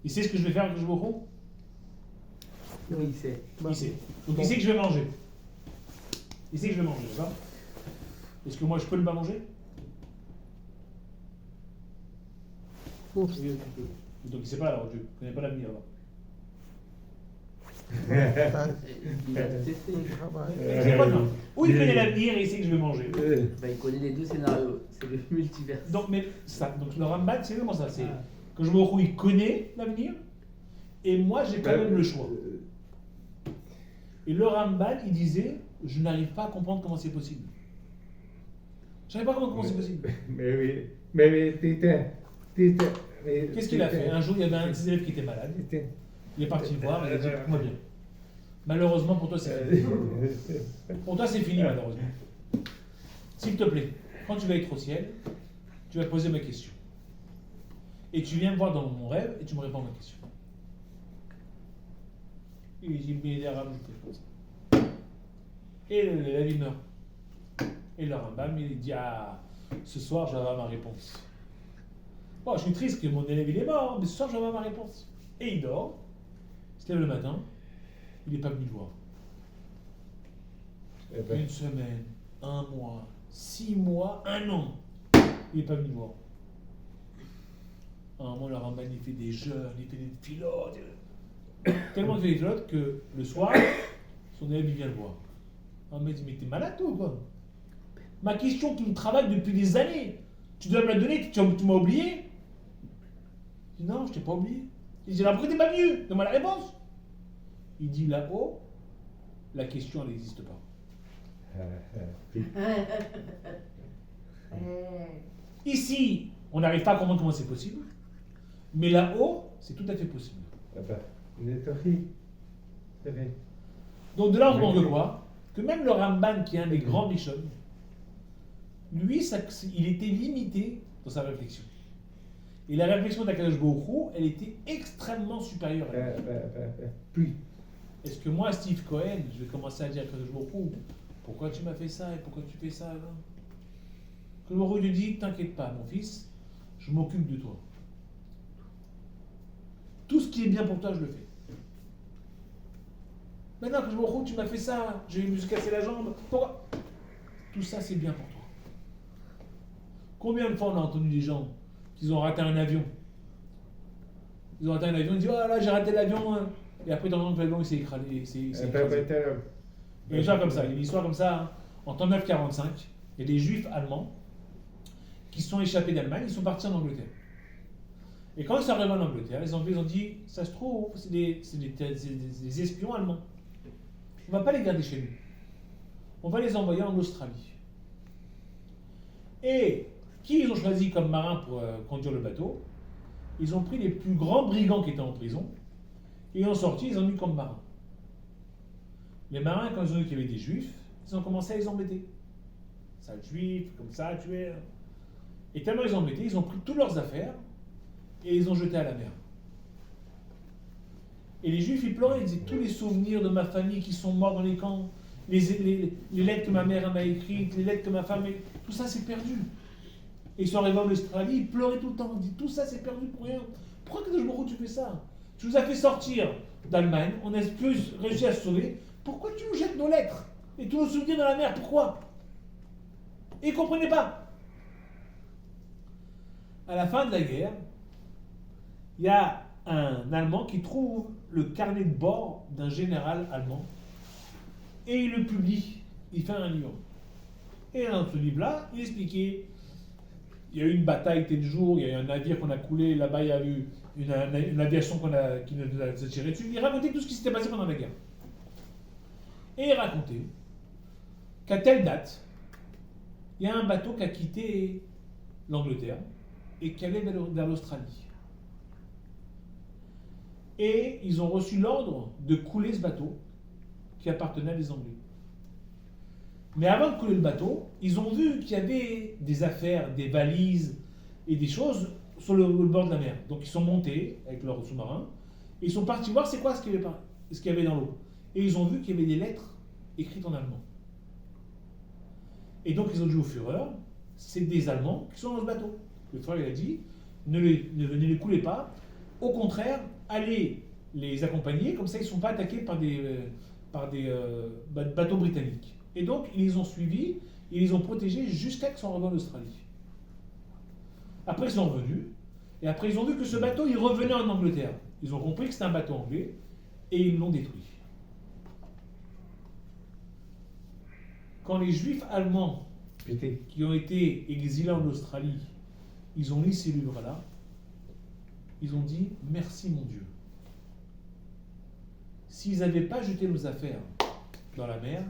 Il sait ce que je vais faire avec le jour? Oui, il sait. Il sait. Donc il sait que je vais manger. Il sait que je vais manger, d'accord? Est-ce que moi je peux ne pas manger? Oui, tu peux. Donc il ne sait pas alors, Dieu ne connaît pas l'avenir alors. Il va te tester. C'est quoi, non? Ou il connaît l'avenir et il sait que je vais manger. Bah, il connaît les deux scénarios. C'est le multivers. Donc, mais ça, donc le Ramban, c'est vraiment ça. C'est que je me retrouve, il connaît l'avenir et moi j'ai quand même le choix. Et le Ramban, il disait, je n'arrive pas à comprendre comment c'est possible. Je n'arrive pas à comprendre comment c'est possible. Mais oui, Qu'est-ce qu'il a fait? Un jour, il y avait un de ses élèves qui était malade. Il est parti le voir, il a dit, écoute-moi bien. Malheureusement pour toi, c'est fini. Pour toi, c'est fini, malheureusement. S'il te plaît, quand tu vas être au ciel, tu vas poser ma question. Et tu viens me voir dans mon rêve et tu me réponds à ma question. Il dit, mais il est rajouté comme ça. Et l'élève, il meurt. Et le Rambam, il dit, ah, ce soir, je vais avoir ma réponse. Bon, je suis triste que mon élève, il est mort, mais ce soir, je vais avoir ma réponse. Et il dort. Il se lève le matin. Il n'est pas venu le voir. Une semaine, 1 mois, 6 mois, 1 an. Il n'est pas venu le voir. À un moment, le Rambam, il fait des jeûnes, il fait des filotes. Tellement il fait des filotes que le soir, son élève, il vient le voir. Le Rambam dit, mais t'es malade toi ou quoi? Ma question qui me travaille depuis des années, tu dois me la donner, tu m'as oublié? Il dit, non, je t'ai pas oublié. Il dit, pourquoi t'es pas venu? Donne-moi la réponse. Il dit, là-haut, la question, elle n'existe pas. Ici, on n'arrive pas à comprendre comment c'est possible, mais là-haut, c'est tout à fait possible. Nettorie. C'est vrai. Donc de là, on voit de quoi que même le Ramban, qui est un des grands Rishon, lui, il était limité dans sa réflexion. Et la réflexion d'Akadosh Baruch Hu, elle était extrêmement supérieure à lui. Puis, Est-ce que moi, Steve Cohen, je vais commencer à dire à Akadosh Baruch Hu, pourquoi tu m'as fait ça et pourquoi tu fais ça là? Que le lui dit, t'inquiète pas, mon fils, je m'occupe de toi. Tout ce qui est bien pour toi, je le fais. Maintenant que je me rends compte, tu m'as fait ça, j'ai me suis cassé la jambe, pourquoi? Tout ça, c'est bien pour toi. Combien de fois on a entendu des gens qui ont raté un avion? Ils ont raté un avion, ils disent, oh là, j'ai raté l'avion, hein. Et après, dans le l'avion, il s'est écrasé. Il s'est écrasé. Il y a une histoire comme ça, il y a une histoire comme ça, hein. En 1945, il y a des juifs allemands qui se sont échappés d'Allemagne, ils sont partis en Angleterre. Et quand ils sont arrivés en Angleterre, les Anglais ont dit, ça se trouve, c'est des espions allemands. On ne va pas les garder chez nous. On va les envoyer en Australie. Et qui ils ont choisi comme marin pour conduire le bateau? Ils ont pris les plus grands brigands qui étaient en prison, et ils ont sorti, ils ont mis comme marins. Les marins, quand ils ont vu qu'il y avait des juifs, ils ont commencé à les embêter. Sale juif, comme ça, tu es. Et tellement ils ont embêté, ils ont pris toutes leurs affaires et ils ont jeté à la mer. Et les juifs, ils pleuraient, ils disaient tous les souvenirs de ma famille qui sont morts dans les camps, les lettres que ma mère m'a écrites, les lettres que ma femme tout ça c'est perdu. Et ils sont arrivés en Australie, ils pleuraient tout le temps, ils disaient tout ça c'est perdu pour rien. Pourquoi que tu fais ça? Tu nous as fait sortir d'Allemagne, on a plus réussi à se sauver. Pourquoi tu nous jettes nos lettres et tous nos souvenirs dans la mer? Pourquoi? Et ils ne comprenaient pas. À la fin de la guerre, il y a un Allemand qui trouve le carnet de bord d'un général allemand et il le publie. Il fait un livre. Et dans ce livre-là, il expliquait il y a eu une bataille tel jour, il y a eu un navire qu'on a coulé, là-bas il y a eu une aviation qui nous a tiré dessus. Il racontait tout ce qui s'était passé pendant la guerre. Et il racontait qu'à telle date, il y a un bateau qui a quitté l'Angleterre et qui allait vers l'Australie. Et ils ont reçu l'ordre de couler ce bateau qui appartenait à des Anglais. Mais avant de couler le bateau, ils ont vu qu'il y avait des affaires, des valises et des choses sur le bord de la mer. Donc ils sont montés avec leur sous-marin et ils sont partis voir c'est quoi ce qu'il y avait dans l'eau. Et ils ont vu qu'il y avait des lettres écrites en allemand. Et donc ils ont dit au Führer, c'est des Allemands qui sont dans ce bateau. Le Führer il a dit, ne les coulez pas, au contraire, allez les accompagner, comme ça ils ne sont pas attaqués par des bateaux britanniques. Et donc ils les ont suivis, ils les ont protégés jusqu'à ce qu'ils soient revenus en Australie. Après ils sont revenus, et après ils ont vu que ce bateau il revenait en Angleterre. Ils ont compris que c'était un bateau anglais, et ils l'ont détruit. Quand les juifs allemands qui ont été exilés en Australie, ils ont lu ces livres-là, ils ont dit « Merci mon Dieu ». S'ils n'avaient pas jeté nos affaires dans la mer,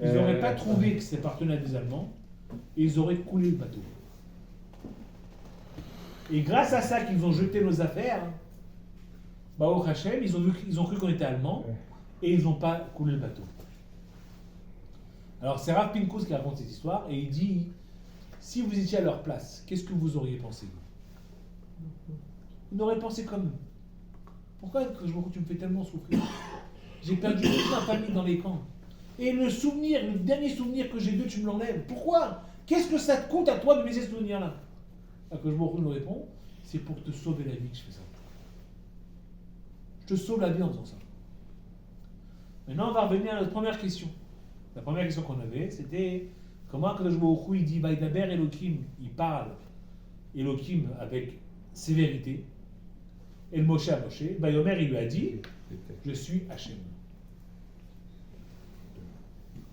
ils n'auraient pas trouvé que c'était partenaire des Allemands, et ils auraient coulé le bateau. Et grâce à ça qu'ils ont jeté nos affaires, au Hachem, ils ont cru qu'on était Allemands, et ils n'ont pas coulé le bateau. Alors c'est Rav Pinkus qui raconte cette histoire, et il dit, si vous étiez à leur place, qu'est-ce que vous auriez pensé? Vous n'auriez pensé comme eux. Pourquoi tu me fais tellement souffrir? J'ai perdu toute ma famille dans les camps. Et le dernier souvenir que j'ai d'eux, tu me l'enlèves. Pourquoi? Qu'est-ce que ça te coûte à toi de mes souvenirs-là? À que je me réponds, c'est pour te sauver la vie que je fais ça. Je te sauve la vie en faisant ça. Maintenant, on va revenir à notre première question. La première question qu'on avait, c'était comment Kadosh Baruch Hu, il dit Vaïdaber Elohim, il parle Elohim avec sévérité, et le Moshe à Moshe, Vayomer, il lui a dit je suis Hachem.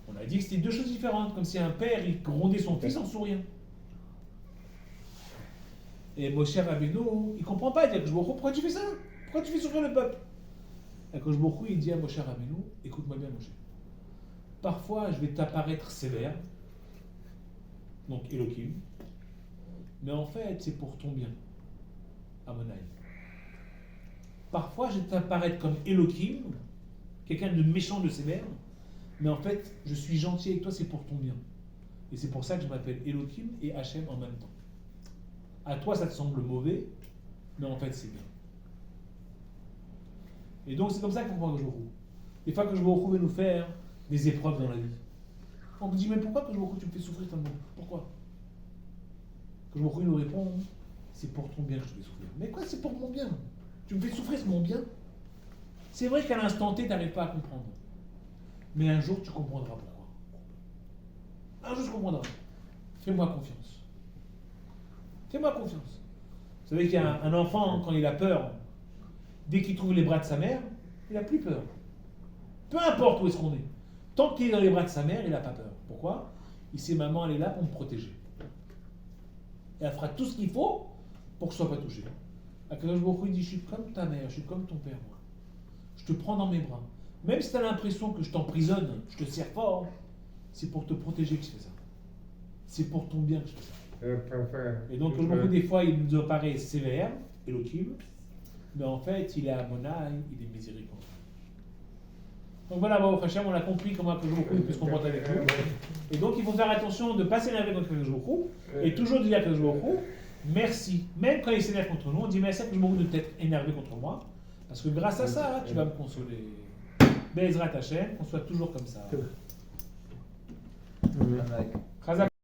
On a dit que c'était deux choses différentes, comme si un père il grondait son fils en souriant. Et Moshe Rabbeinu, il ne comprend pas, il dit Kadosh Baruch Hu, pourquoi tu fais ça? Pourquoi tu fais souffrir le peuple? Et Kadosh Baruch Hu, il dit à Moshe Rabbeinu, écoute-moi bien Moshe. Parfois, je vais t'apparaître sévère, donc Elohim, mais en fait, c'est pour ton bien, Amonai. Parfois, je t'apparaître comme Elohim, quelqu'un de méchant, de sévère, mais en fait, je suis gentil avec toi, c'est pour ton bien. Et c'est pour ça que je m'appelle Elohim et Hachem en même temps. À toi, ça te semble mauvais, mais en fait, c'est bien. Et donc, c'est comme ça qu'on comprend que je vous. Des fois que je vous nous faire des épreuves dans la vie. On me dit, mais pourquoi que je tu me fais souffrir tellement? Pourquoi? Que je nous répond, c'est pour ton bien que je te fais souffrir. Mais quoi, c'est pour mon bien? Tu me fais souffrir, c'est mon bien. C'est vrai qu'à l'instant T, tu n'arrives pas à comprendre. Mais un jour, tu comprendras pourquoi. Un jour, tu comprendras. Fais-moi confiance. Fais-moi confiance. Vous savez qu'il y a un enfant, quand il a peur, dès qu'il trouve les bras de sa mère, il n'a plus peur. Peu importe où est-ce qu'on est. Tant qu'il est dans les bras de sa mère, il n'a pas peur. Pourquoi? Il sait, maman, elle est là pour me protéger. Et elle fera tout ce qu'il faut pour que je ne sois pas touché. Akadosh Baruch Hu dit, je suis comme ta mère, je suis comme ton père, moi. Je te prends dans mes bras. Même si tu as l'impression que je t'emprisonne, je te serre fort, c'est pour te protéger que je fais ça. C'est pour ton bien que je fais ça. Et donc, Baruch Hu, des fois, il nous apparaît sévère, Elohim, mais en fait, il est Amonaï, il est miséricordieux. Donc voilà, Baruch Hashem, on a compris comment Akadosh Baruch Hu peut se comporter avec nous. Et donc, il faut faire attention de ne pas s'énerver contre Akadosh Baruch Hu, et toujours dire à Akadosh Baruch Hu, merci. Même quand il s'énerve contre nous, on dit merci à Akadosh Baruch Hu de t'être énervé contre moi, parce que grâce à ça, tu vas me consoler. Be'ezrat Hashem, qu'on soit toujours comme ça. Amen.